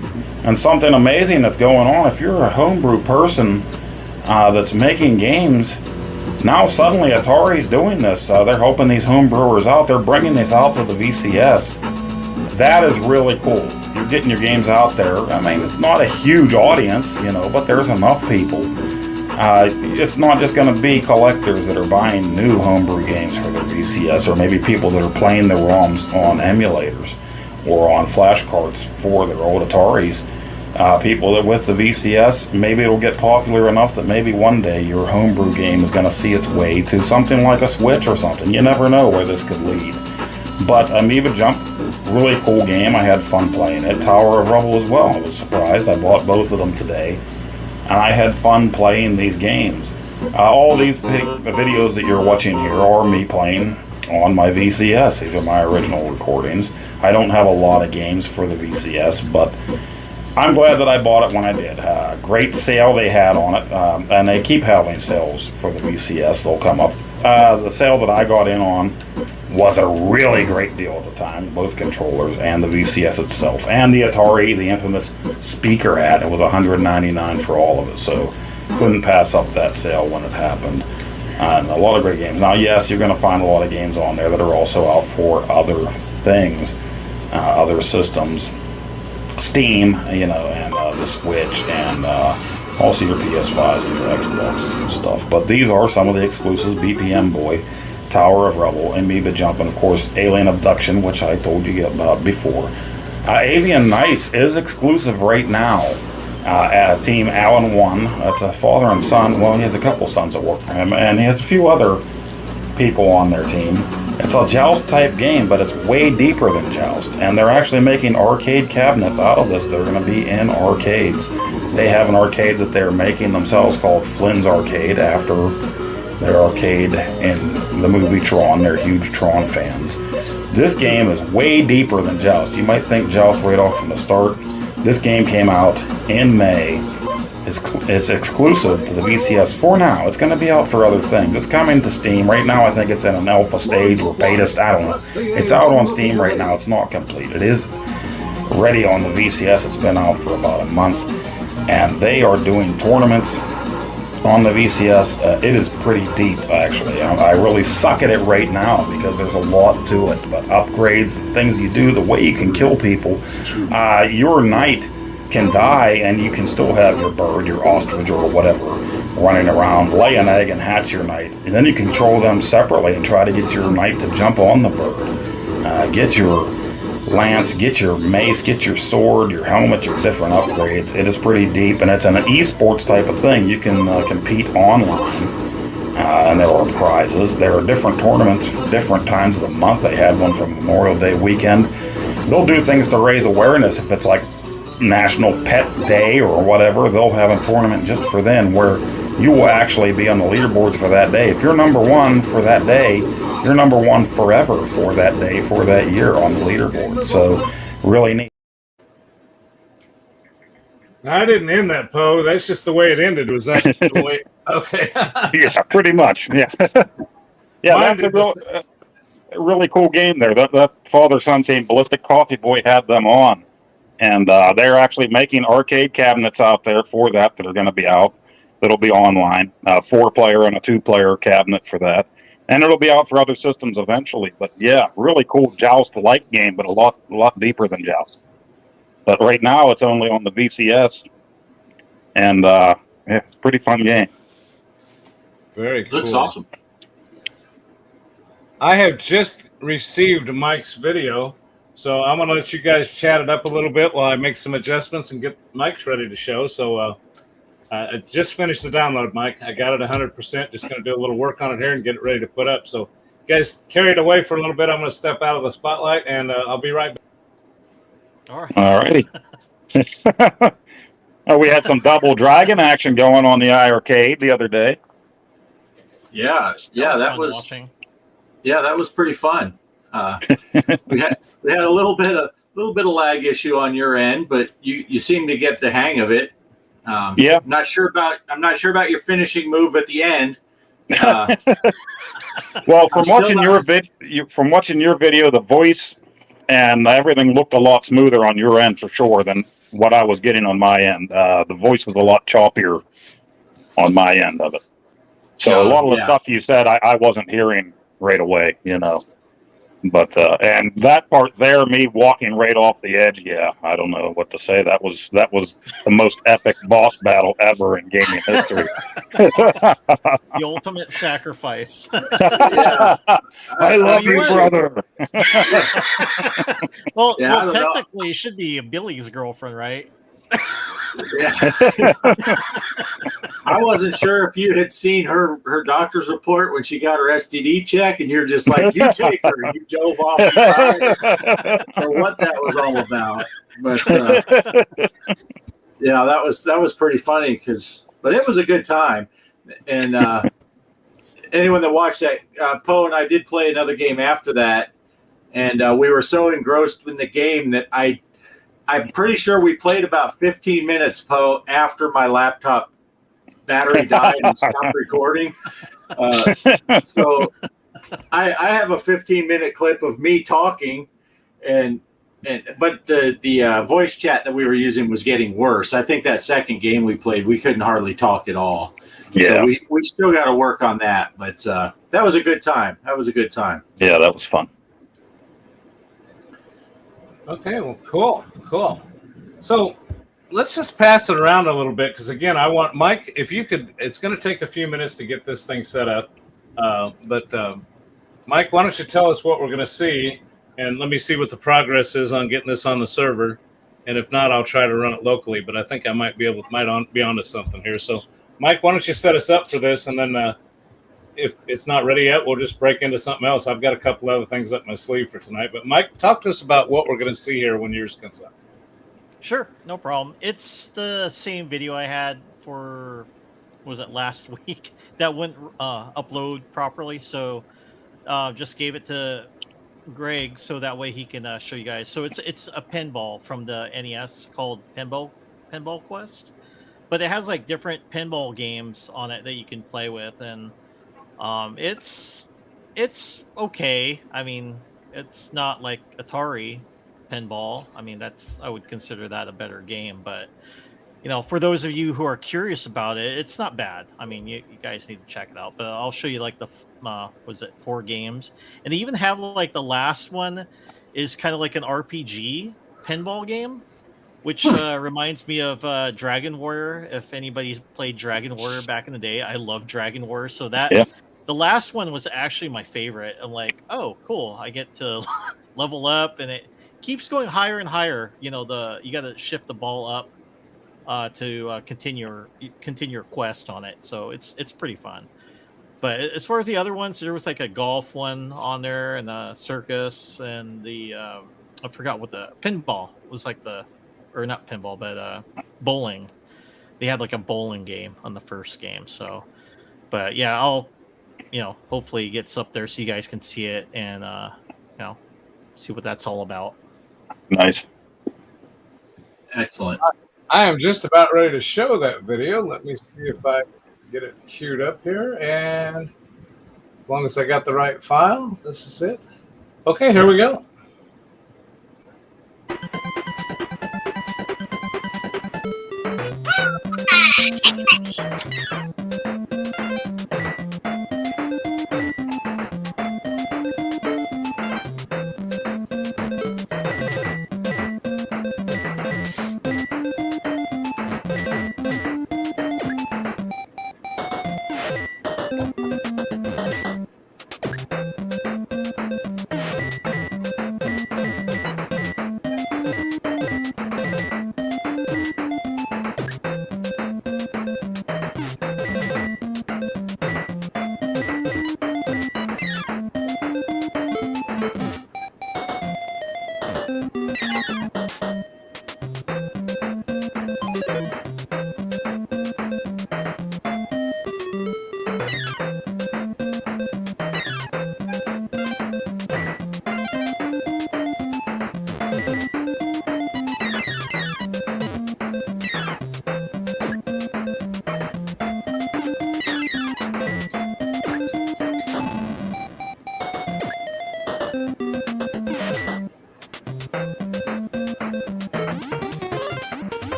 and something amazing that's going on. If you're a homebrew person that's making games, now suddenly Atari's doing this. They're helping these homebrewers out. They're bringing this out to the VCS. That is really cool. You're getting your games out there. I mean, it's not a huge audience, you know, but there's enough people. It's not just going to be collectors that are buying new homebrew games for their VCS, or maybe people that are playing their ROMs on emulators or on flash cards for their old Ataris. People that with the VCS, maybe it'll get popular enough that maybe one day your homebrew game is going to see its way to something like a Switch or something. You never know where this could lead. But Amoeba Jump, really cool game. I had fun playing it. Tower of Rubble as well. I was surprised. I bought both of them today. And I had fun playing these games. All these videos that you're watching here are me playing on my VCS. These are my original recordings. I don't have a lot of games for the VCS, but I'm glad that I bought it when I did. Great sale they had on it, and they keep having sales for the VCS. They'll come up. The sale that I got in on was a really great deal at the time, both controllers and the VCS itself, and the Atari, the infamous speaker hat. It was $199 for all of it, so couldn't pass up that sale when it happened. And a lot of great games. Now, yes, you're going to find a lot of games on there that are also out for other things, other systems, Steam, you know, and the Switch, and also your PS5s and your Xboxes and stuff. But these are some of the exclusives: BPM Boy, Tower of Rubble, Amoeba Jump, and of course Alien Abduction, which I told you about before. Avian Knights is exclusive right now at Team Allen 1. That's a father and son. Well, he has a couple sons that work for him, and he has a few other people on their team. It's a Joust type game, but it's way deeper than Joust, and they're actually making arcade cabinets out of this. They're going to be in arcades. They have an arcade that they're making themselves called Flynn's Arcade, after their arcade in the movie Tron. They're huge Tron fans. This game is way deeper than Joust. You might think Joust right off from the start. This game came out in May. It's exclusive to the VCS for now. It's going to be out for other things. It's coming to Steam. Right now I think it's in an alpha stage or beta. I don't know. It's out on Steam right now. It's not complete. It is ready on the VCS. It's been out for about a month. And they are doing tournaments on the VCS. It is pretty deep, actually. I really suck at it right now because there's a lot to it. But upgrades, the things you do, the way you can kill people, your knight can die and you can still have your bird, your ostrich, or whatever running around, lay an egg and hatch your knight. And then you control them separately and try to get your knight to jump on the bird. Get your lance, get your mace, get your sword, your helmet, your different upgrades. It is pretty deep, and it's an esports type of thing. You can compete online, and there are prizes. There are different tournaments for different times of the month. They had one for Memorial Day weekend. They'll do things to raise awareness. If it's like National Pet Day or whatever, they'll have a tournament just for then where you will actually be on the leaderboards for that day. If you're number one for that day, you're number one forever for that day, for that year on the leaderboard. So really neat. I didn't end that, Poe. That's just the way it ended. Was that the way? Okay. Yeah, pretty much. Yeah. Yeah, that's a really cool game there. That father-son team, Ballistic Coffee Boy, had them on. And they're actually making arcade cabinets out there for that are going to be out. That'll be online. 4-player and a 2-player cabinet for that. And it'll be out for other systems eventually. But yeah, really cool Joust-like game, but a lot deeper than Joust. But right now it's only on the VCS. And yeah, it's a pretty fun game. Very cool. Looks awesome. I have just received Mike's video, So I'm gonna let you guys chat it up a little bit while I make some adjustments and get mics ready to show. So I just finished the download, Mike. I got it 100%. Just gonna do a little work on it here and get it ready to put up. So guys, carry it away for a little bit. I'm gonna step out of the spotlight and I'll be right back. All right. All righty. We had some Double Dragon action going on the iArcade the other day. Yeah, that was watching. Yeah, that was pretty fun. We had a little bit of lag issue on your end, but you seem to get the hang of it. Yeah. I'm not sure about your finishing move at the end. Well, from watching your video, the voice and everything looked a lot smoother on your end for sure than what I was getting on my end. The voice was a lot choppier on my end of it. So a lot of the stuff you said, I wasn't hearing right away, But and that part there, me walking right off the edge, I don't know what to say. That was the most epic boss battle ever in gaming history. The ultimate sacrifice. I love you, brother. Well, technically, you should be Billy's girlfriend, right? Yeah. I wasn't sure if you had seen her doctor's report when she got her STD check, and you're just like, you take her, and you dove off the side, or what that was all about. But that was pretty funny but it was a good time. And anyone that watched that, Poe and I did play another game after that, and we were so engrossed in the game that I'm pretty sure we played about 15 minutes, Poe, after my laptop battery died and stopped recording. So I have a 15-minute clip of me talking, but the voice chat that we were using was getting worse. I think that second game we played, we couldn't hardly talk at all. Yeah. So we still got to work on that. But that was a good time. Yeah, that was fun. Okay, well, cool. So let's just pass it around a little bit because, again, I want Mike, if you could, it's going to take a few minutes to get this thing set up. But Mike, why don't you tell us what we're going to see, and let me see what the progress is on getting this on the server. And if not, I'll try to run it locally. But I think I might be onto something here. So, Mike, why don't you set us up for this, and then if it's not ready yet, we'll just break into something else. I've got a couple other things up my sleeve for tonight. But Mike, talk to us about what we're going to see here when yours comes up. Sure, no problem. It's the same video I had for, was it last week, that wouldn't upload properly. So just gave it to Greg so that way he can show you guys. So it's a pinball from the NES called Pinball Quest, but it has like different pinball games on it that you can play with, and it's okay. I mean, it's not like Atari pinball. I mean, I would consider that a better game, but for those of you who are curious about it, it's not bad. I mean, you guys need to check it out, but I'll show you like the was it 4 games, and they even have like the last one is kind of like an RPG pinball game, which reminds me of Dragon Warrior. If anybody's played Dragon Warrior back in the day, I love Dragon Warrior. So the last one was actually my favorite. I'm like, oh, cool. I get to level up, and it keeps going higher and higher. You got to shift the ball up to continue your quest on it. So it's pretty fun. But as far as the other ones, there was like a golf one on there, and a circus, and the I forgot what the pinball was like or not pinball, but bowling. They had like a bowling game on the first game. So, but yeah, I'll hopefully it gets up there so you guys can see it and see what that's all about. Nice. Excellent. I am just about ready to show that video. Let me see if I get it queued up here, and as long as I got the right file, this is it. Okay, here we go.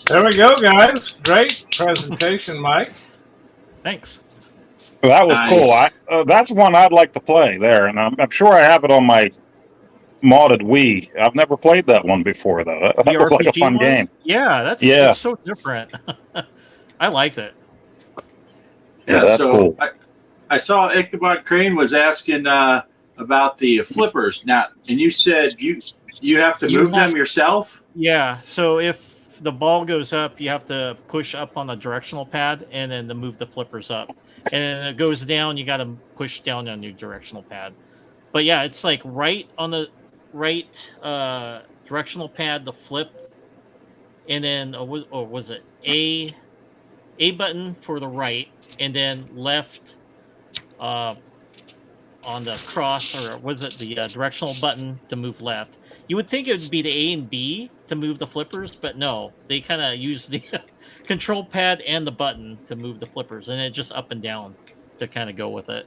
There we go, guys. Great presentation, Mike. Thanks. That was Nice. cool. That's one I'd like to play there, and I'm sure I have it on my modded Wii. I've never played that one before, though. That The was like a RPG fun one? game. Yeah, that's Yeah. it's so different. I liked it. Yeah, that's so cool. I saw Ichabod Crane was asking about the flippers now, and you said you have to move them yourself. Yeah, so if the ball goes up, you have to push up on the directional pad and then to move the flippers up. And then it goes down, you got to push down on your directional pad. But yeah, it's like right on the right directional pad, the flip, and then or was it A button for the right, and then left on the cross, or was it the directional button to move left? You would think it would be the A and B to move the flippers, but no, they kind of use the control pad and the button to move the flippers, and it just up and down to kind of go with it.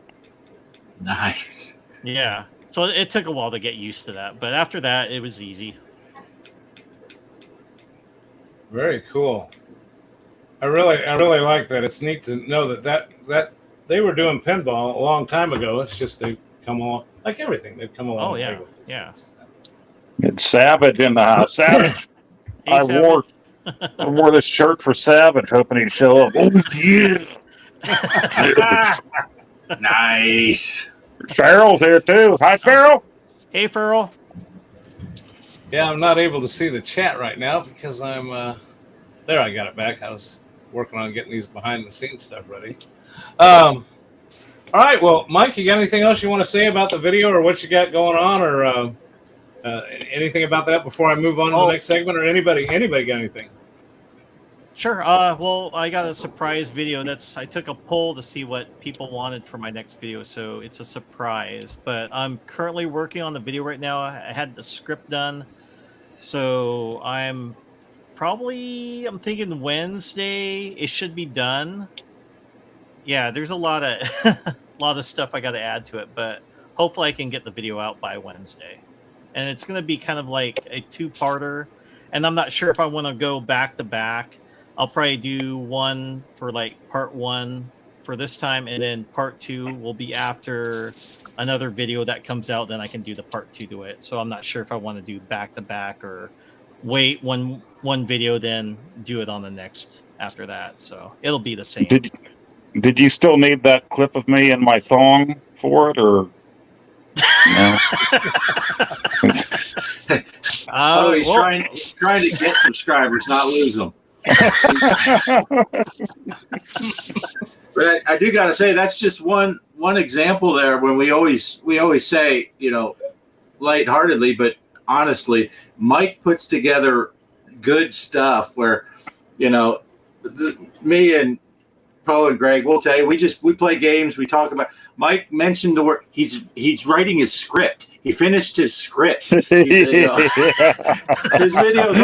Nice. Yeah, so it took a while to get used to that, but after that, it was easy. Very cool. I really like that. It's neat to know that they were doing pinball a long time ago. It's just they've come along, like everything. They've come a long way with this. Yeah. It's Savage in the house. Savage. Hey, I wore this shirt for Savage, hoping he'd show up. Oh yeah. Nice. Farrell's here too. Hi, Farrell. Hey, Farrell. Yeah, I'm not able to see the chat right now because I'm there. I got it back. I was working on getting these behind the scenes stuff ready. All right. Well, Mike, you got anything else you want to say about the video or what you got going on, or anything about that before I move on to the next segment, or anybody got anything? Sure. Well, I got a surprise video. I took a poll to see what people wanted for my next video, so it's a surprise. But I'm currently working on the video right now. I had the script done, so I'm thinking Wednesday it should be done. Yeah, there's a lot of stuff I got to add to it, but hopefully I can get the video out by Wednesday. And it's going to be kind of like a two-parter, and I'm not sure if I want to go back to back. I'll probably do one for like part 1 for this time, and then part 2 will be after another video that comes out. Then I can do the part 2 to it. So I'm not sure if I want to do back to back or wait one video then do it on the next after that. So it'll be the same. Did you still need that clip of me in my thong for it, or no? He's trying to get subscribers, not lose them. But I do got to say that's just one example there. When we always say, lightheartedly, but honestly, Mike puts together good stuff where, me and Poe and Greg will tell you, we play games, we talk about. Mike mentioned the word. He's writing his script. He finished his script. His videos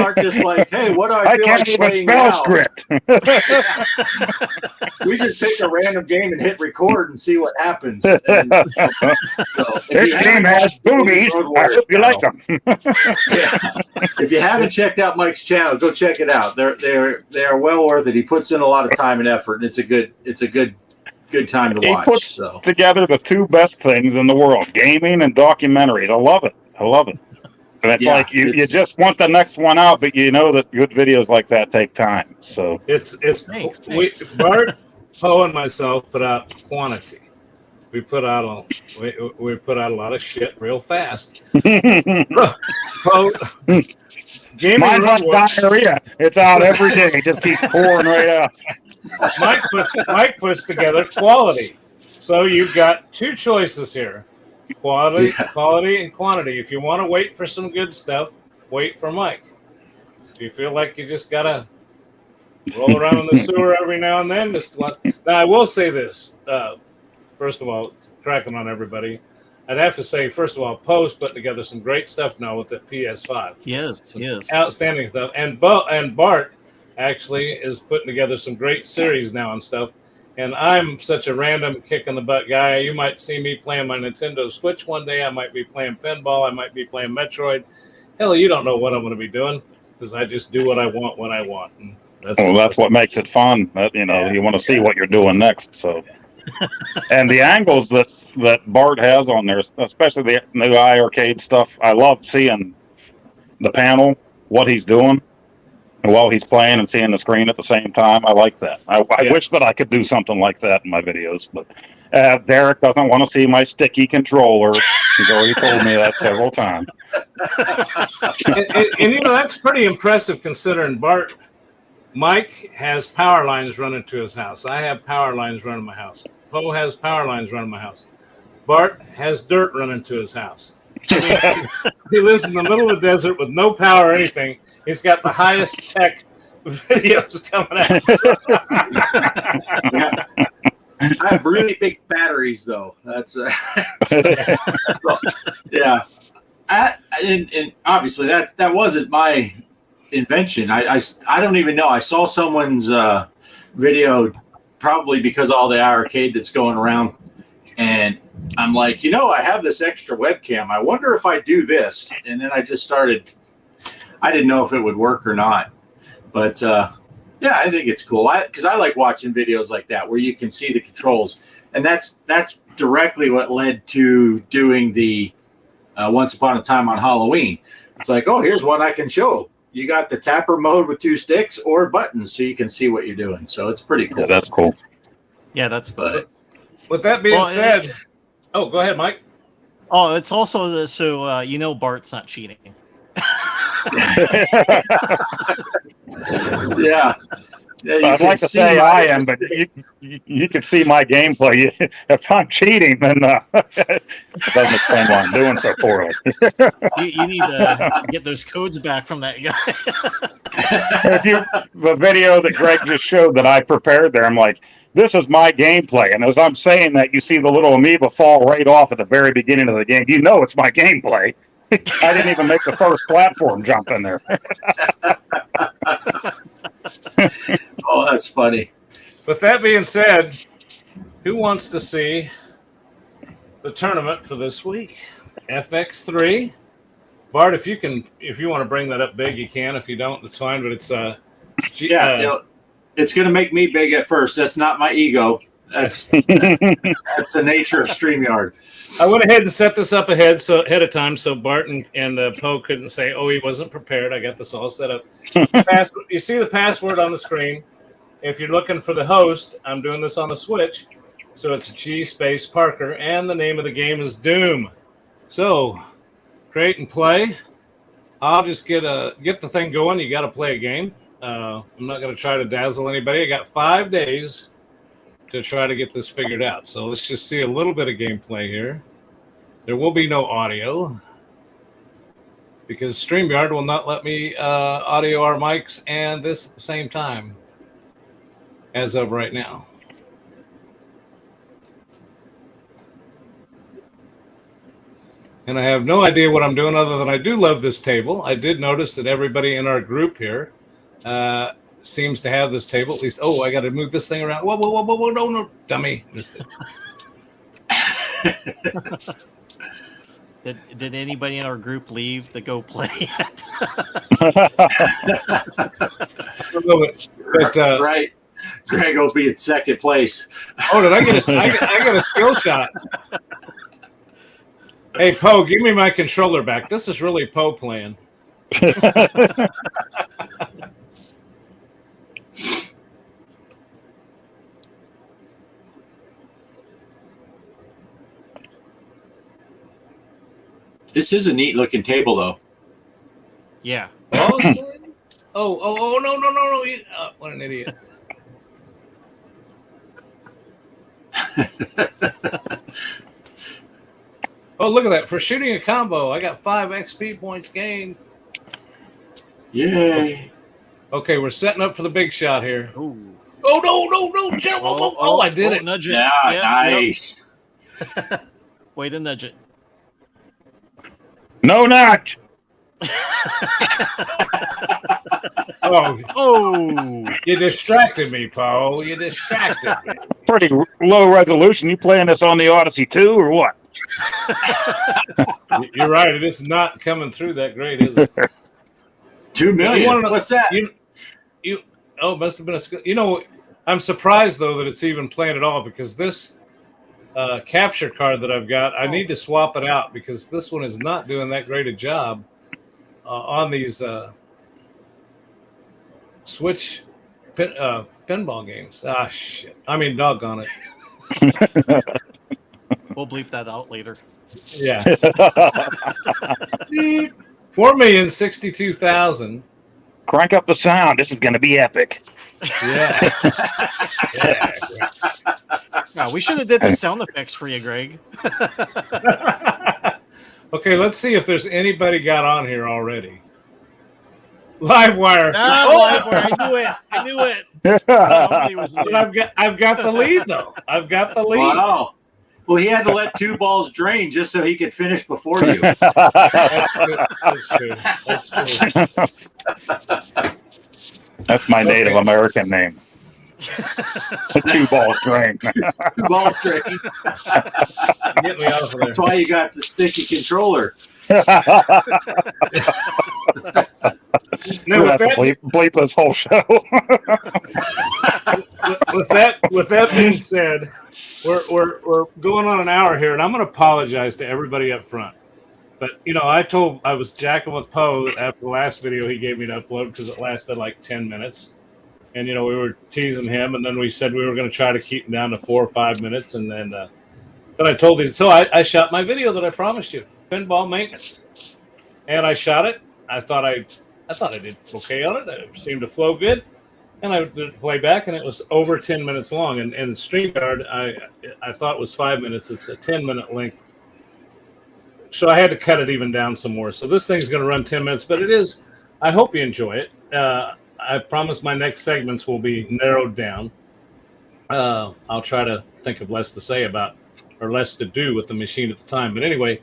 aren't just like, hey, what do I feel can't like even playing spell now? script. We just pick a random game and hit record and see what happens. And, this game has boobies. I hope you like them. If you haven't checked out Mike's channel, go check it out. They're well worth it. He puts in a lot of time and effort, and it's a good time to watch. He puts together the two best things in the world: gaming and documentaries. I love it. And it's like you just want the next one out, but you know that good videos like that take time. So Thanks. Bart, Poe, and myself put out quantity. We put out a lot of shit real fast. Poe, mine's like diarrhea. It's out every day. It just keeps pouring right out. Mike puts together quality. So you've got two choices here. Quality and quantity. If you want to wait for some good stuff, wait for Mike. If you feel like you just gotta roll around in the sewer every now and then, now I will say this. First of all, cracking on everybody. I'd have to say, first of all, Poe's putting together some great stuff now with the PS5. Yes. Outstanding stuff. And Bart actually is putting together some great series now and stuff. And I'm such a random kick-in-the-butt guy. You might see me playing my Nintendo Switch one day. I might be playing Pinball. I might be playing Metroid. Hell, you don't know what I'm going to be doing because I just do what I want when I want. And that's what makes it fun. You want to see what you're doing next. So, and the angles that Bart has on there, especially the new iArcade stuff, I love seeing the panel, what he's doing. And while he's playing and seeing the screen at the same time, I like that. I wish that I could do something like that in my videos, but Derek doesn't want to see my sticky controller. He's already told me that several times. and that's pretty impressive considering Mike has power lines running to his house. I have power lines running my house. Poe has power lines running my house. Bart has dirt running to his house. He lives in the middle of the desert with no power or anything. He's got the highest tech videos coming out. I have really big batteries, though. That's yeah. And obviously that wasn't my invention. I don't even know. I saw someone's video, probably because of all the arcade that's going around, and I'm like, I have this extra webcam. I wonder if I do this, and then I just started. I didn't know if it would work or not, but Yeah, I think it's cool. Because I like watching videos like that where you can see the controls, and that's directly what led to doing the Once Upon a Time on Halloween. It's like, oh, here's one I can show. You got the tapper mode with 2 sticks or buttons, so you can see what you're doing. So it's pretty cool. Yeah, that's cool. Yeah, that's good. But With that being said, oh, go ahead, Mike. Oh, it's also so you know Bart's not cheating. yeah. I'd like to say I am, but you can see my gameplay. If I'm cheating, then it doesn't explain why I'm doing so poorly. You need to get those codes back from that guy. The video that Greg just showed that I prepared there, I'm like, this is my gameplay. And as I'm saying that, you see the little amoeba fall right off at the very beginning of the game. You know it's my gameplay. I didn't even make the first platform jump in there. Oh, that's funny. With that being said, who wants to see the tournament for this week? FX3. Bart, if you want to bring that up big, you can. If you don't, that's fine. But it's it's going to make me big at first. That's not my ego. That's the nature of StreamYard. I went ahead and set this up ahead of time, so Bart and Poe couldn't say, "Oh, he wasn't prepared." I got this all set up. You see the password on the screen. If you're looking for the host, I'm doing this on the Switch, so it's G.Parker, and the name of the game is Doom. So, create and play. I'll just get the thing going. You got to play a game. I'm not going to try to dazzle anybody. I got 5 days to try to get this figured out. So let's just see a little bit of gameplay here. There will be no audio because StreamYard will not let me audio our mics and this at the same time as of right now. And I have no idea what I'm doing other than I do love this table. I did notice that everybody in our group here seems to have this table. At least, I got to move this thing around. Whoa, no, dummy. Missed it. Did anybody in our group leave to go play it? Right. Greg will be in second place. Oh, did I get I got a skill shot. Hey, Poe, give me my controller back. This is really Poe playing. This is a neat looking table, though. Yeah. Oh, no. What an idiot. Oh, look at that. For shooting a combo, I got 5 XP points gained. Yay. Okay, we're setting up for the big shot here. Ooh. Oh, no. Jump. I did it. Nudge it. Yeah, Yep, nice. Yep. Way to nudge it. No notch. Oh, you distracted me, Poe. You distracted me. Pretty low resolution. You playing this on the Odyssey 2 or what? You're right. It is not coming through that great, is it? 2 million. What's that? Must have been a. I'm surprised though that it's even playing at all because this capture card that I've got, I need to swap it out because this one is not doing that great a job on these Switch pinball games. Ah, shit. I mean, doggone it. We'll bleep that out later. Yeah. 4,062,000. Crank up the sound. This is going to be epic. Yeah. Yeah, we should have did the sound effects for you, Greg. Okay, let's see if there's anybody got on here already. Livewire. Livewire. I knew it. Somebody was But I've got the lead though. I've got the lead. Wow. Well, he had to let 2 balls drain just so he could finish before you. That's true. That's my Native American name. 2 balls drain. 2 balls drain. Get me out of there. That's why you got the sticky controller. Now, We'll have to bleep this whole show. with that being said, we're going on an hour here, and I'm going to apologize to everybody up front. But I was jacking with Poe after the last video he gave me to upload because it lasted like 10 minutes, and we were teasing him, and then we said we were going to try to keep him down to 4 or 5 minutes, and then I told him, so I shot my video that I promised you, pinball maintenance, and I shot it. I thought I did okay on it. It seemed to flow good. And I did play back, and it was over 10 minutes long. And StreamYard, I thought was 5 minutes. It's a 10-minute length. So I had to cut it even down some more. So this thing's going to run 10 minutes, but it is. I hope you enjoy it. I promise my next segments will be narrowed down. I'll try to think of less to say about or less to do with the machine at the time. But anyway,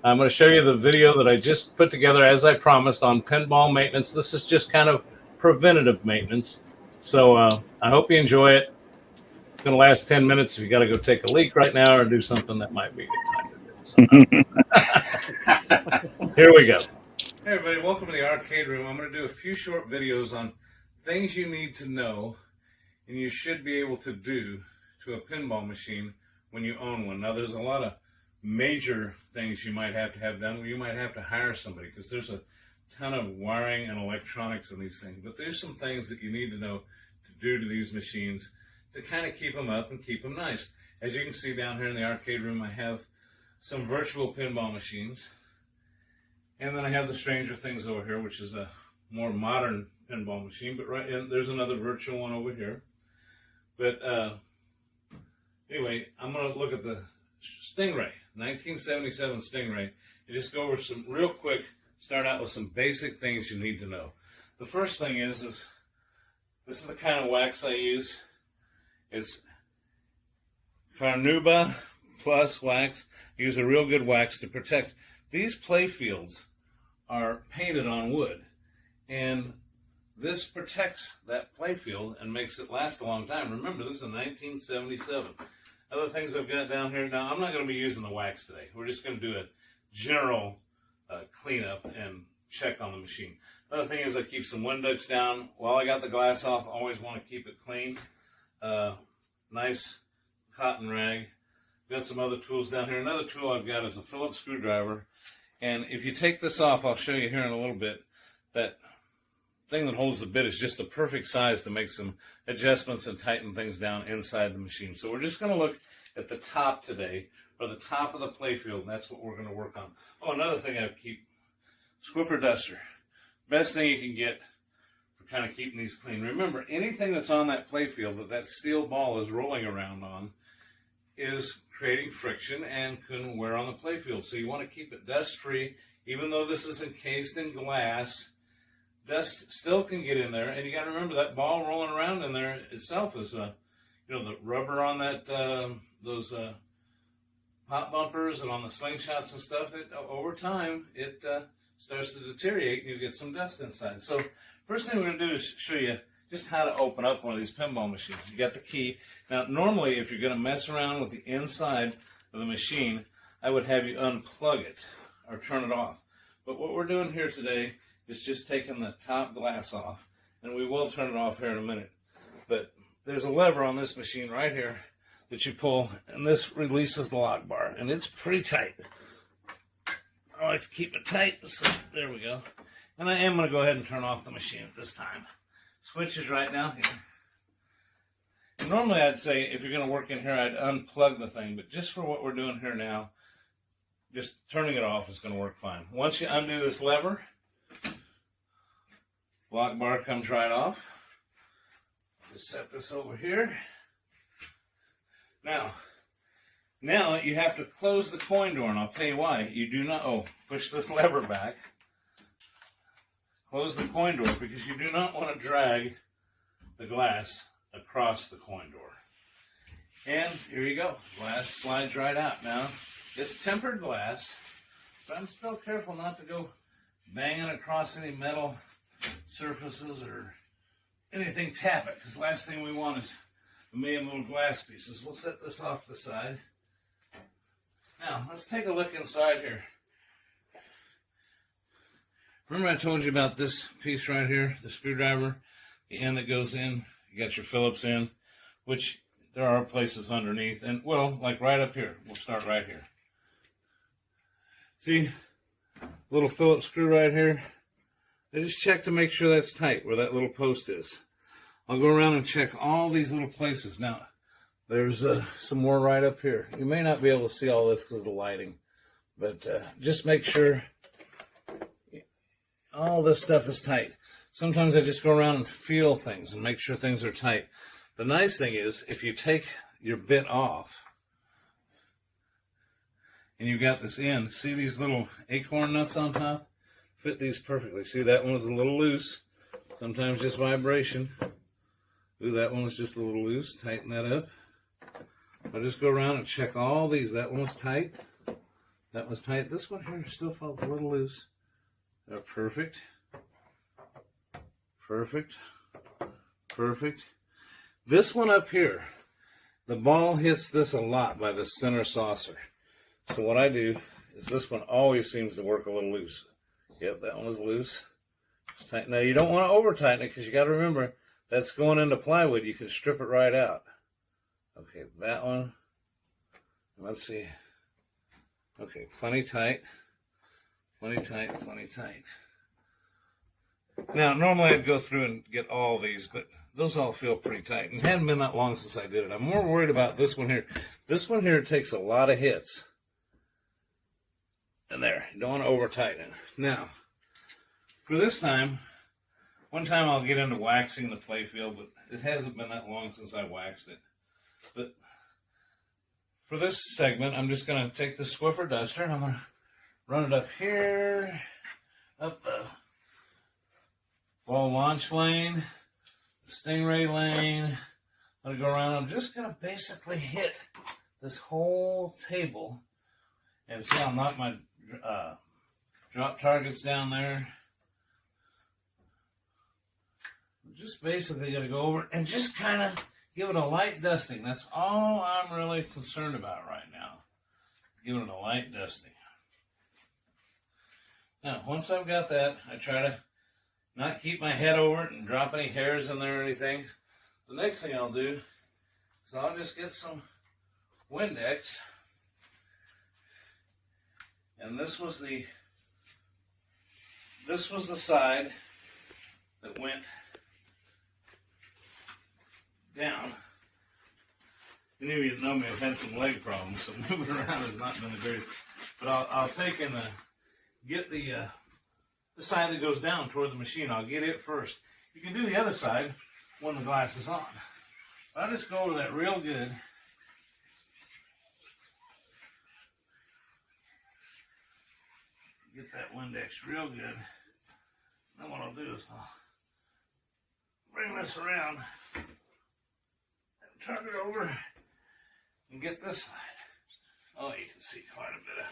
I'm going to show you the video that I just put together as I promised on pinball maintenance. This is just kind of preventative maintenance. So I hope you enjoy it. It's going to last 10 minutes if you got to go take a leak right now or do something that might be a good time to do. So, here we go. Hey, everybody. Welcome to the arcade room. I'm going to do a few short videos on things you need to know and you should be able to do to a pinball machine when you own one. Now, there's a lot of major things you might have to have done where you might have to hire somebody because there's a ton of wiring and electronics in these things. But there's some things that you need to know to do to these machines to kind of keep them up and keep them nice. As you can see down here in the arcade room, I have some virtual pinball machines. And then I have the Stranger Things over here, which is a more modern pinball machine. But and there's another virtual one over here. But anyway, I'm going to look at the Stingray, 1977 Stingray, and just go over some real quick. Start out with some basic things you need to know. The first thing is this is the kind of wax I use. It's Carnauba Plus wax. I use a real good wax to protect. These play fields are painted on wood, and this protects that play field and makes it last a long time. Remember, this is a 1977. Other things I've got down here. Now, I'm not going to be using the wax today. We're just going to do a general clean up and check on the machine. Another thing is I keep some wind ducts down. While I got the glass off, I always want to keep it clean. Nice cotton rag. Got some other tools down here. Another tool I've got is a Phillips screwdriver. And if you take this off, I'll show you here in a little bit, that thing that holds the bit is just the perfect size to make some adjustments and tighten things down inside the machine. So we're just going to look at the top today, or the top of the playfield, and that's what we're going to work on. Oh, another thing I keep, Swiffer duster. Best thing you can get for kind of keeping these clean. Remember, anything that's on that playfield that steel ball is rolling around on is creating friction and can wear on the playfield. So you want to keep it dust-free. Even though this is encased in glass, dust still can get in there. And you got to remember that ball rolling around in there itself is, the rubber on that, those pop bumpers and on the slingshots and stuff, over time, it starts to deteriorate and you get some dust inside. So first thing we're going to do is show you just how to open up one of these pinball machines. You got the key. Now, normally, if you're going to mess around with the inside of the machine, I would have you unplug it or turn it off. But what we're doing here today is just taking the top glass off, and we will turn it off here in a minute. But there's a lever on this machine right here that you pull, and this releases the lock bar, and it's pretty tight. I like to keep it tight, so there we go. And I am going to go ahead and turn off the machine at this time. Switch is right down here. And normally I'd say if you're going to work in here, I'd unplug the thing, but just for what we're doing here now, just turning it off is going to work fine. Once you undo this lever, lock bar comes right off. Just set this over here. Now you have to close the coin door, and I'll tell you why. You do not, push this lever back. Close the coin door because you do not want to drag the glass across the coin door. And here you go. Glass slides right out. Now, it's tempered glass, but I'm still careful not to go banging across any metal surfaces or anything, tap it, because the last thing we want is a million little glass pieces. We'll set this off to the side. Now, let's take a look inside here. remember I told you about this piece right here, the screwdriver, the end that goes in. You got your Phillips in, which there are places underneath. And, well, like right up here. We'll start right here. See, little Phillips screw right here. I just check to make sure that's tight where that little post is. I'll go around and check all these little places. Now, there's some more right up here. You may not be able to see all this because of the lighting, but just make sure all this stuff is tight. Sometimes I just go around and feel things and make sure things are tight. The nice thing is, if you take your bit off and you got this in, see these little acorn nuts on top? Fit these perfectly. See, that one was a little loose. Sometimes just vibration. Ooh, that one was just a little loose. Tighten that up. I'll just go around and check all these. That one was tight. That one's tight. This one here still felt a little loose. They're perfect. Perfect. Perfect. This one up here, the ball hits this a lot by the center saucer. So what I do is this one always seems to work a little loose. Yep, that one was loose. Just tighten. Now, you don't want to over-tighten it because you got to remember that's going into plywood. You can strip it right out. Okay, that one. Let's see. Okay, plenty tight. Plenty tight, plenty tight. Now, normally I'd go through and get all these, but those all feel pretty tight. And it hadn't been that long since I did it. I'm more worried about this one here. This one here takes a lot of hits. And there, you don't want to over-tighten it. Now, for this time, one time I'll get into waxing the playfield, but it hasn't been that long since I waxed it. But for this segment, I'm just going to take the Swiffer duster and I'm going to run it up here, up the ball launch lane, the stingray lane. I'm going to go around. I'm just going to basically hit this whole table. And see, I'll knock my drop targets down there. I'm just basically going to go over and just kind of give it a light dusting. That's all I'm really concerned about right now. Giving it a light dusting. Now, once I've got that, I try to not keep my head over it and drop any hairs in there or anything. The next thing I'll do is I'll just get some Windex. And this was the side that went down. Any of you that know me have had some leg problems, so moving around has not been the greatest. But I'll take and get the side that goes down toward the machine. I'll get it first. You can do the other side when the glass is on. So I just go over that real good. Get that Windex real good. Then what I'll do is I'll bring this around and turn it over and get this side. Oh, you can see quite a bit of.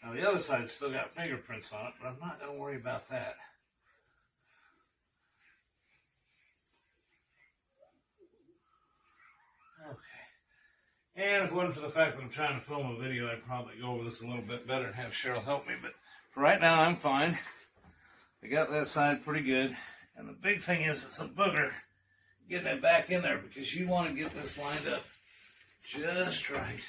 Now the other side's still got fingerprints on it, but I'm not going to worry about that. Okay. And if it wasn't for the fact that I'm trying to film a video, I'd probably go over this a little bit better and have Cheryl help me. But for right now, I'm fine. I got that side pretty good. And the big thing is it's a booger getting it back in there because you want to get this lined up just right.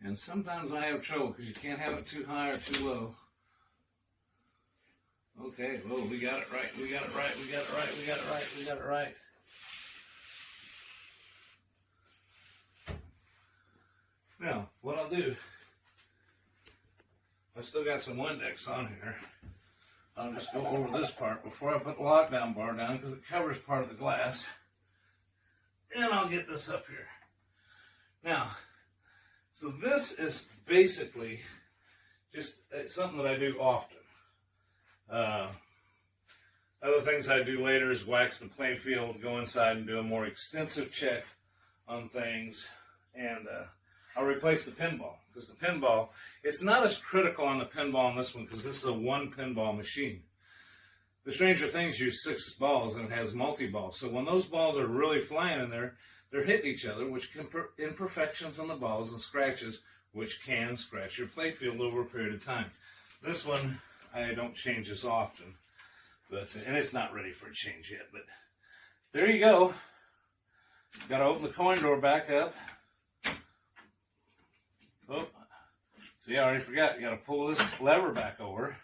And sometimes I have trouble because you can't have it too high or too low. Okay, well, we got it right. We got it right. We got it right. We got it right. We got it right. Now, what I'll do, I still got some Windex on here. I'll just go over this part before I put the lockdown bar down because it covers part of the glass. And I'll get this up here. Now, so this is basically just something that I do often. Other things I do later is wax the playing field, go inside and do a more extensive check on things, and I'll replace the pinball, because the pinball, it's not as critical on the pinball on this one, because this is a one pinball machine. The Stranger Things use 6 balls, and it has multi-balls. So when those balls are really flying in there, they're hitting each other, which can imperfections on the balls and scratches which can scratch your playfield over a period of time. This one, I don't change as often, and it's not ready for a change yet, but there you go. Got to open the coin door back up. Oh, see, I already forgot. You got to pull this lever back over.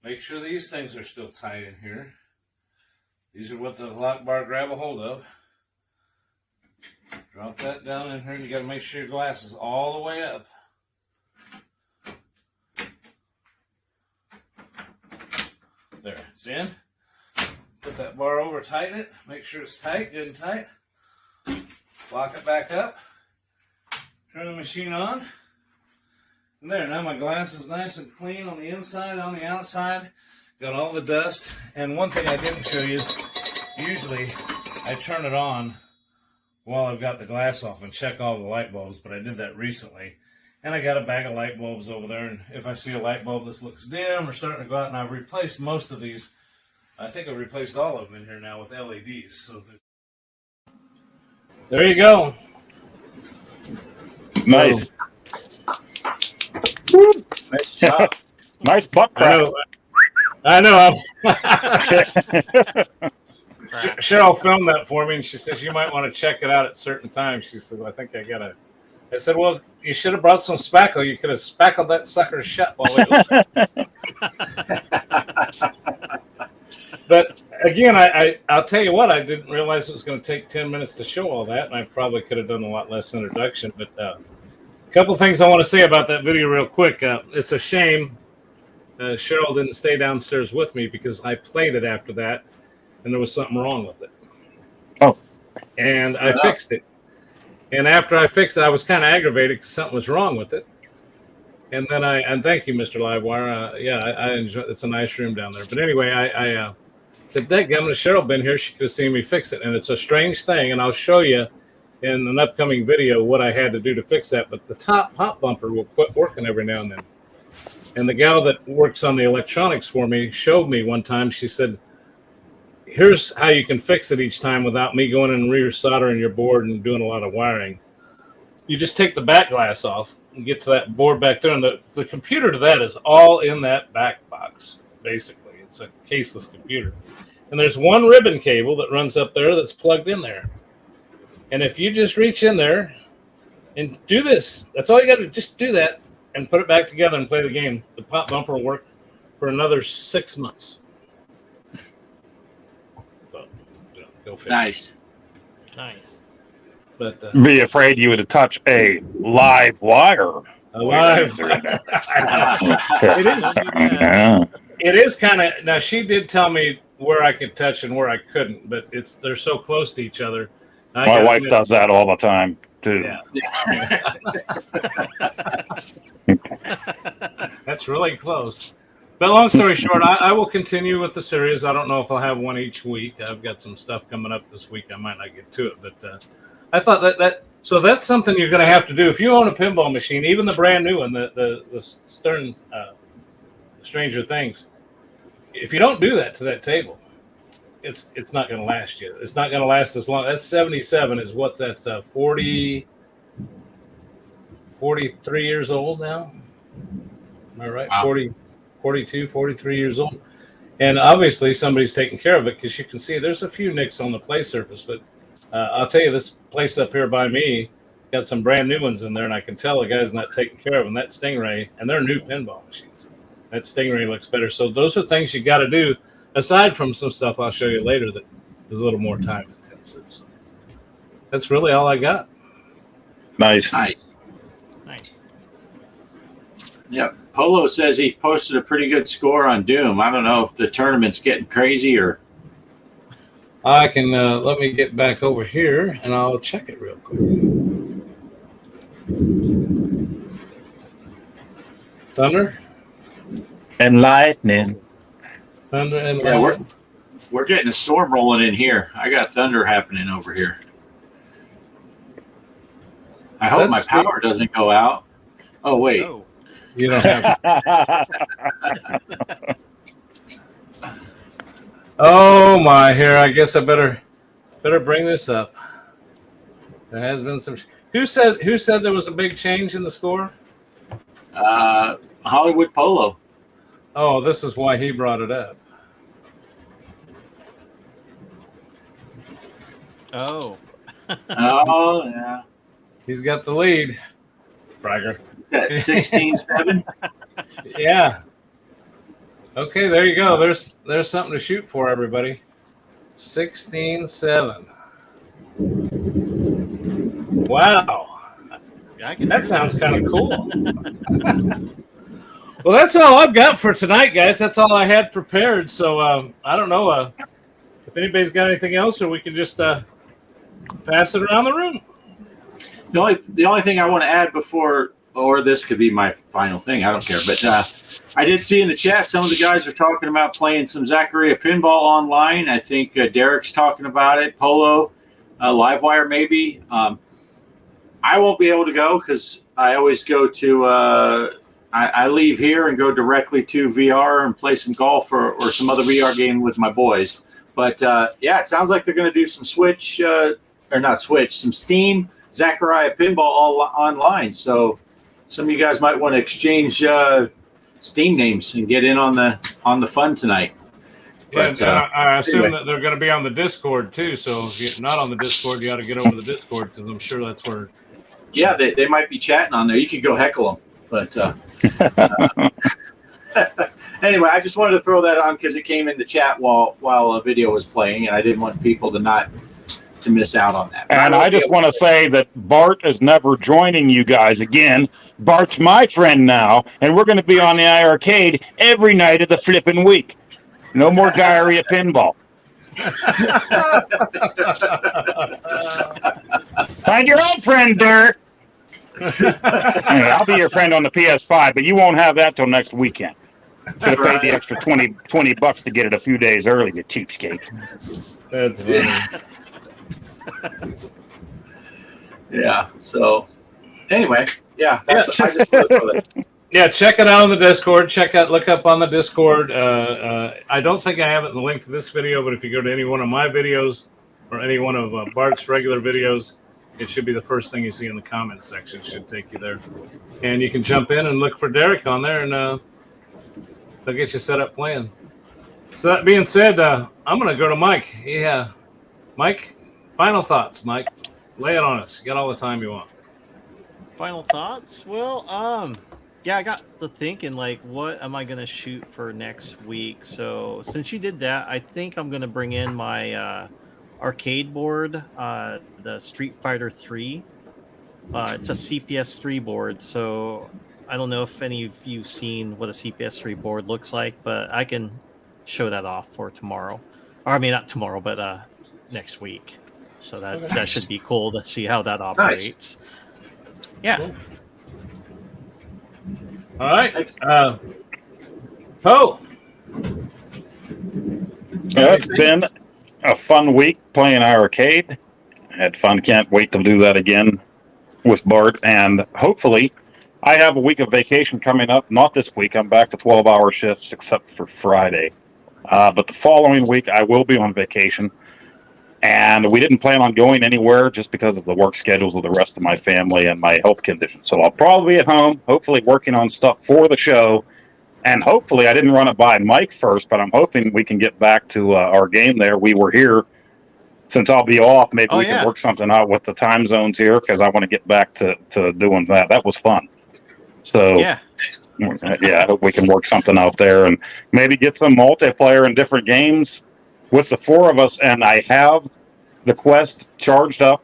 Make sure these things are still tight in here. These are what the lock bar grab a hold of. Drop that down in here, and you got to make sure your glass is all the way up. There, it's in. Put that bar over, tighten it. Make sure it's tight, good and tight. Lock it back up. Turn the machine on. And there, now my glass is nice and clean on the inside, on the outside. Got all the dust. And one thing I didn't show you is usually I turn it on while I've got the glass off and check all the light bulbs, but I did that recently. And I got a bag of light bulbs over there, and if I see a light bulb that looks dim or starting to go out, and I've replaced most of these, I think I've replaced all of them in here now with LEDs. So there you go. Nice. Nice job. Nice butt crack. I know. Cheryl filmed that for me, and she says you might want to check it out at certain times. She says, I think I gotta. I said, well, you should have brought some spackle. You could have spackled that sucker shut while it was. But again, I'll tell you what, I didn't realize it was going to take 10 minutes to show all that, and I probably could have done a lot less introduction. But a couple of things I want to say about that video real quick. It's a shame Cheryl didn't stay downstairs with me because I played it after that, and there was something wrong with it. Oh. And I fixed it. And after I fixed it, I was kind of aggravated because something was wrong with it. And then and thank you, Mr. Livewire. I enjoy. It's a nice room down there. But anyway, I said, "Dadgummit, if Cheryl been here, she could have seen me fix it." And it's a strange thing, and I'll show you in an upcoming video what I had to do to fix that. But the top pop bumper will quit working every now and then. And the gal that works on the electronics for me showed me one time. She said, here's how you can fix it each time without me going in and re-soldering your board and doing a lot of wiring. You just take the back glass off and get to that board back there. And the computer to that is all in that back box, basically. It's a caseless computer. And there's one ribbon cable that runs up there that's plugged in there. And if you just reach in there and do this, that's all you got to do. Just do that and put it back together and play the game. The pop bumper will work for another 6 months. So, go figure. Nice. But be afraid you would touch a live wire. Alive. It is. It is kind of. Now she did tell me where I could touch and where I couldn't, but they're so close to each other. My wife does that all the time too. Yeah. That's really close. But long story short, I will continue with the series. I don't know if I'll have one each week. I've got some stuff coming up this week. I might not get to it, but I thought so that's something you're going to have to do if you own a pinball machine, even the brand new one, the Stern Stranger Things. If you don't do that to that table, it's not going to last you. It's not going to last as long. That's 77 is what's that's 43 years old now. Am I right? Wow. 42, 43 years old. And obviously somebody's taking care of it because you can see there's a few nicks on the play surface. But I'll tell you, this place up here by me got some brand new ones in there, and I can tell the guy's not taking care of them. That Stingray, and they're new pinball machines. That Stingray looks better. So those are things you got to do, aside from some stuff I'll show you later that is a little more time intensive. So that's really all I got. Nice. Yeah, Polo says he posted a pretty good score on Doom. I don't know if the tournament's getting crazy or. I can let me get back over here and I'll check it real quick. Thunder and lightning. Thunder and yeah, lightning. We're getting a storm rolling in here. I got thunder happening over here. I hope my power doesn't go out. Oh wait. Oh. You don't have. Oh my! Here, I guess I better bring this up. There has been some. Who said there was a big change in the score? Hollywood Polo. Oh, this is why he brought it up. Oh. Oh, yeah. He's got the lead. Bragger. That 16-7. Yeah. Okay, there you go. There's something to shoot for, everybody. 16-7. Wow. That sounds kind of cool. Well, that's all I've got for tonight, guys. That's all I had prepared. So I don't know if anybody's got anything else, or we can just pass it around the room. The only thing I want to add before, or this could be my final thing, I don't care, but I did see in the chat some of the guys are talking about playing some Zaccaria Pinball online. I think Derek's talking about it, Polo, Livewire maybe. I won't be able to go because I always go to I leave here and go directly to VR and play some golf or some other VR game with my boys. But yeah, it sounds like they're going to do some some Steam Zaccaria Pinball all online. So some of you guys might want to exchange Steam names and get in on the fun tonight. Yeah, But, I assume anyway. that they're going to be on the Discord too. So if you're not on the Discord, you got to get over to the Discord because I'm sure that's where. Yeah, they might be chatting on there. You could go heckle them. But anyway, I just wanted to throw that on because it came in the chat while a video was playing, and I didn't want people to miss out on that. And I just want to say that Bart is never joining you guys again. Bart's my friend now, and we're going to be on the iArcade every night of the flipping week. No more diarrhea pinball. Find your own friend, Derek. Anyway, I'll be your friend on the PS5, but you won't have that till next weekend. Should have paid the extra $20 to get it a few days early, you cheapskate. That's funny. Yeah. So anyway, yeah. I just wanted to throw that. Yeah, check it out on the Discord. Look up on the Discord. I don't think I have it in the link to this video, but if you go to any one of my videos or any one of Bart's regular videos, it should be the first thing you see in the comments section. It should take you there. And you can jump in and look for Derek on there, and they'll get you set up playing. So that being said, I'm going to go to Mike. Yeah. Mike, final thoughts, Mike. Lay it on us. You got all the time you want. Final thoughts? Well, yeah, I got to thinking, like, what am I going to shoot for next week? So since you did that, I think I'm going to bring in my arcade board, the Street Fighter 3. It's a CPS 3 board, so I don't know if any of you've seen what a CPS 3 board looks like, but I can show that off for tomorrow. Or I mean, not tomorrow, but next week. So that should be cool to see how that operates. Nice. Yeah. Cool. All right. Poe. Yeah, it's been a fun week playing arcade. Had fun. Can't wait to do that again with Bart. And hopefully, I have a week of vacation coming up. Not this week. I'm back to 12-hour shifts except for Friday. But the following week, I will be on vacation. And we didn't plan on going anywhere just because of the work schedules of the rest of my family and my health condition. So I'll probably be at home, hopefully working on stuff for the show. And hopefully, I didn't run it by Mike first, but I'm hoping we can get back to our game there. We were here. Since I'll be off, maybe we can work something out with the time zones here because I want to get back to doing that. That was fun. So, yeah, I hope we can work something out there and maybe get some multiplayer in different games with the four of us. And I have the Quest charged up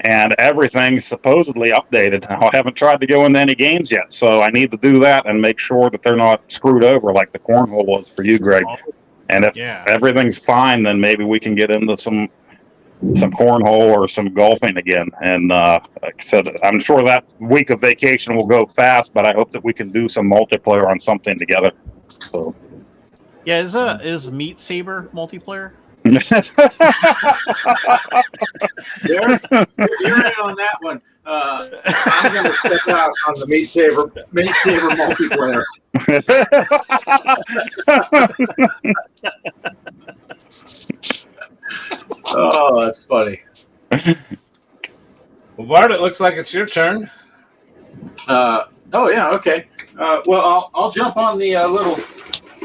and everything supposedly updated. I haven't tried to go into any games yet, so I need to do that and make sure that they're not screwed over like the cornhole was for you, Greg. And if everything's fine, then maybe we can get into some cornhole or some golfing again. And like I said, I'm sure that week of vacation will go fast, but I hope that we can do some multiplayer on something together. So, yeah, is Meat Saber multiplayer? You're in on that one. I'm going to step out on the Meat Saber multiplayer. Oh, that's funny. Well, Bart, it looks like it's your turn. Oh yeah, okay. Well, I'll jump on the little.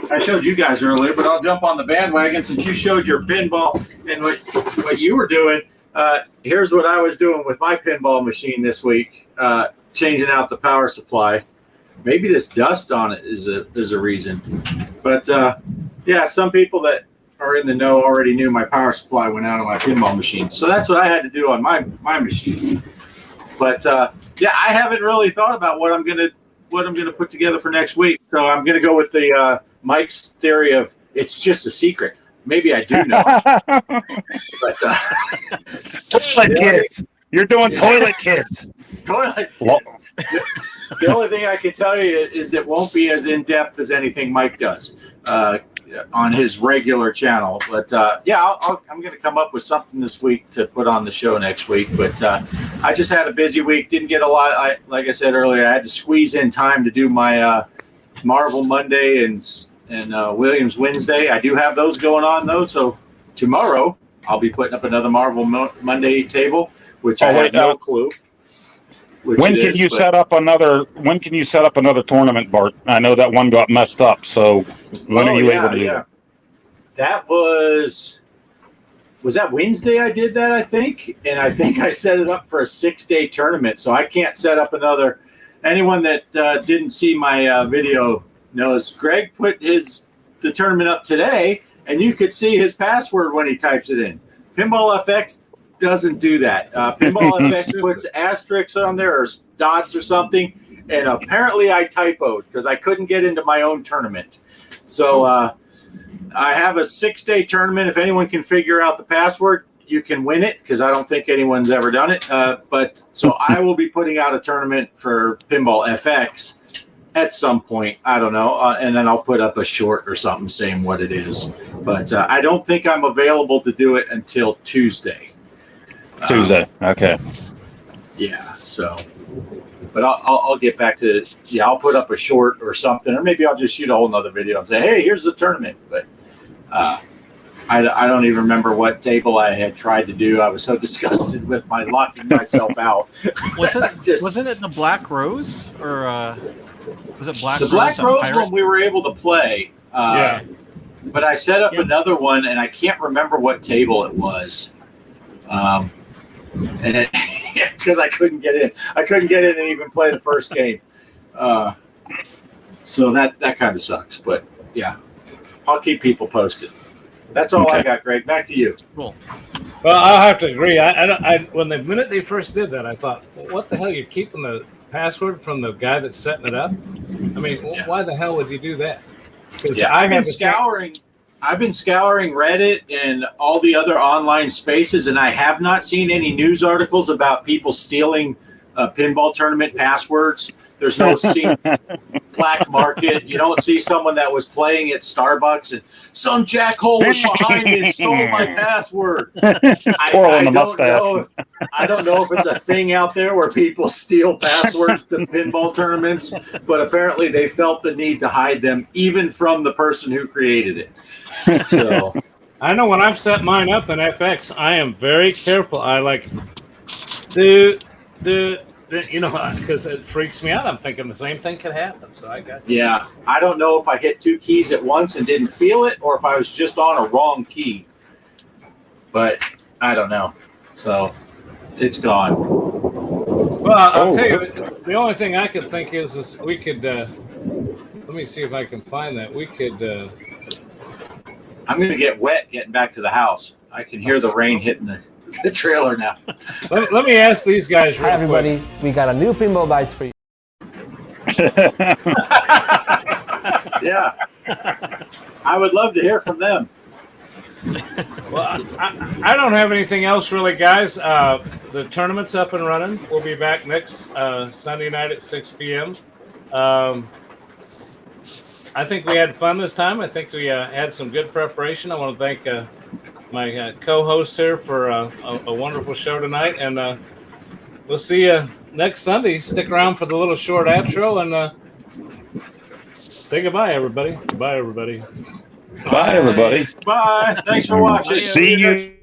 I showed you guys earlier, but I'll jump on the bandwagon since you showed your pinball and what you were doing. Here's what I was doing with my pinball machine this week, changing out the power supply. Maybe this dust on it is a reason, but yeah, some people that are in the know already knew my power supply went out on my pinball machine, so that's what I had to do on my machine. But yeah, I haven't really thought about what I'm gonna put together for next week, so I'm gonna go with the Mike's theory of it's just a secret. Maybe I do know, but toilet kids. You're doing toilet kids. Toilet kids. The only thing I can tell you is it won't be as in depth as anything Mike does on his regular channel. But yeah, I'm going to come up with something this week to put on the show next week. But I just had a busy week. Didn't get a lot. Like I said earlier, I had to squeeze in time to do my Marvel Monday and Williams Wednesday. I do have those going on though. So tomorrow I'll be putting up another Marvel Monday table, which I have no clue. When can you set up another tournament, Bart? I know that one got messed up. So when are you able to do that? That was that Wednesday I did that, I think. And I think I set it up for a 6-day tournament. So I can't set up another. Anyone that didn't see my video knows Greg put the tournament up today, and you could see his password when he types it in. Pinball FX doesn't do that. Pinball FX puts asterisks on there or dots or something, and apparently I typoed because I couldn't get into my own tournament. So I have a 6-day tournament. If anyone can figure out the password, you can win it because I don't think anyone's ever done it. But so I will be putting out a tournament for Pinball FX at some point. I don't know. And then I'll put up a short or something saying what it is. But I don't think I'm available to do it until Tuesday. Tuesday. Okay. Yeah. So, but I'll get back to I'll put up a short or something, or maybe I'll just shoot a whole nother video and say, hey, here's the tournament. But I don't even remember what table I had tried to do. I was so disgusted with my locking myself out. Wasn't it the Black Rose or was it Black the Rose? Black Rose one we were able to play. Yeah. But I set up another one, and I can't remember what table it was. And because I couldn't get in. I couldn't get in and even play the first game. So that kind of sucks. But yeah, I'll keep people posted. That's all I got, Greg. Back to you. Cool. Well, I'll have to agree. When the minute they first did that, I thought, well, what the hell? You're keeping the password from the guy that's setting it up? I mean, why the hell would you do that? Because I've been scouring Reddit and all the other online spaces, and I have not seen any news articles about people stealing pinball tournament passwords. There's no black market. You don't see someone that was playing at Starbucks and some jackhole was behind me and stole my password. I don't know if it's a thing out there where people steal passwords to pinball tournaments, but apparently they felt the need to hide them even from the person who created it. So I know when I've set mine up in FX, I am very careful. I because it freaks me out. I'm thinking the same thing could happen. So I got I don't know if I hit 2 keys at once and didn't feel it, or if I was just on a wrong key. But I don't know. So it's gone. Well, I'll tell you, the only thing I could think is we could. Let me see if I can find that. We could. I'm going to get wet getting back to the house. I can hear the rain hitting the trailer now. Let me ask these guys real Hi, everybody. quick. We got a new pinball dice for you. Yeah. I would love to hear from them. Well, I don't have anything else really, guys. The tournament's up and running. We'll be back next Sunday night at 6 p.m. I think we had fun this time. I think we had some good preparation. I want to thank my co-hosts here for a wonderful show tonight. And we'll see you next Sunday. Stick around for the little short outro and say goodbye, everybody. Goodbye, everybody. Bye, everybody. Bye. Thanks for watching. See you.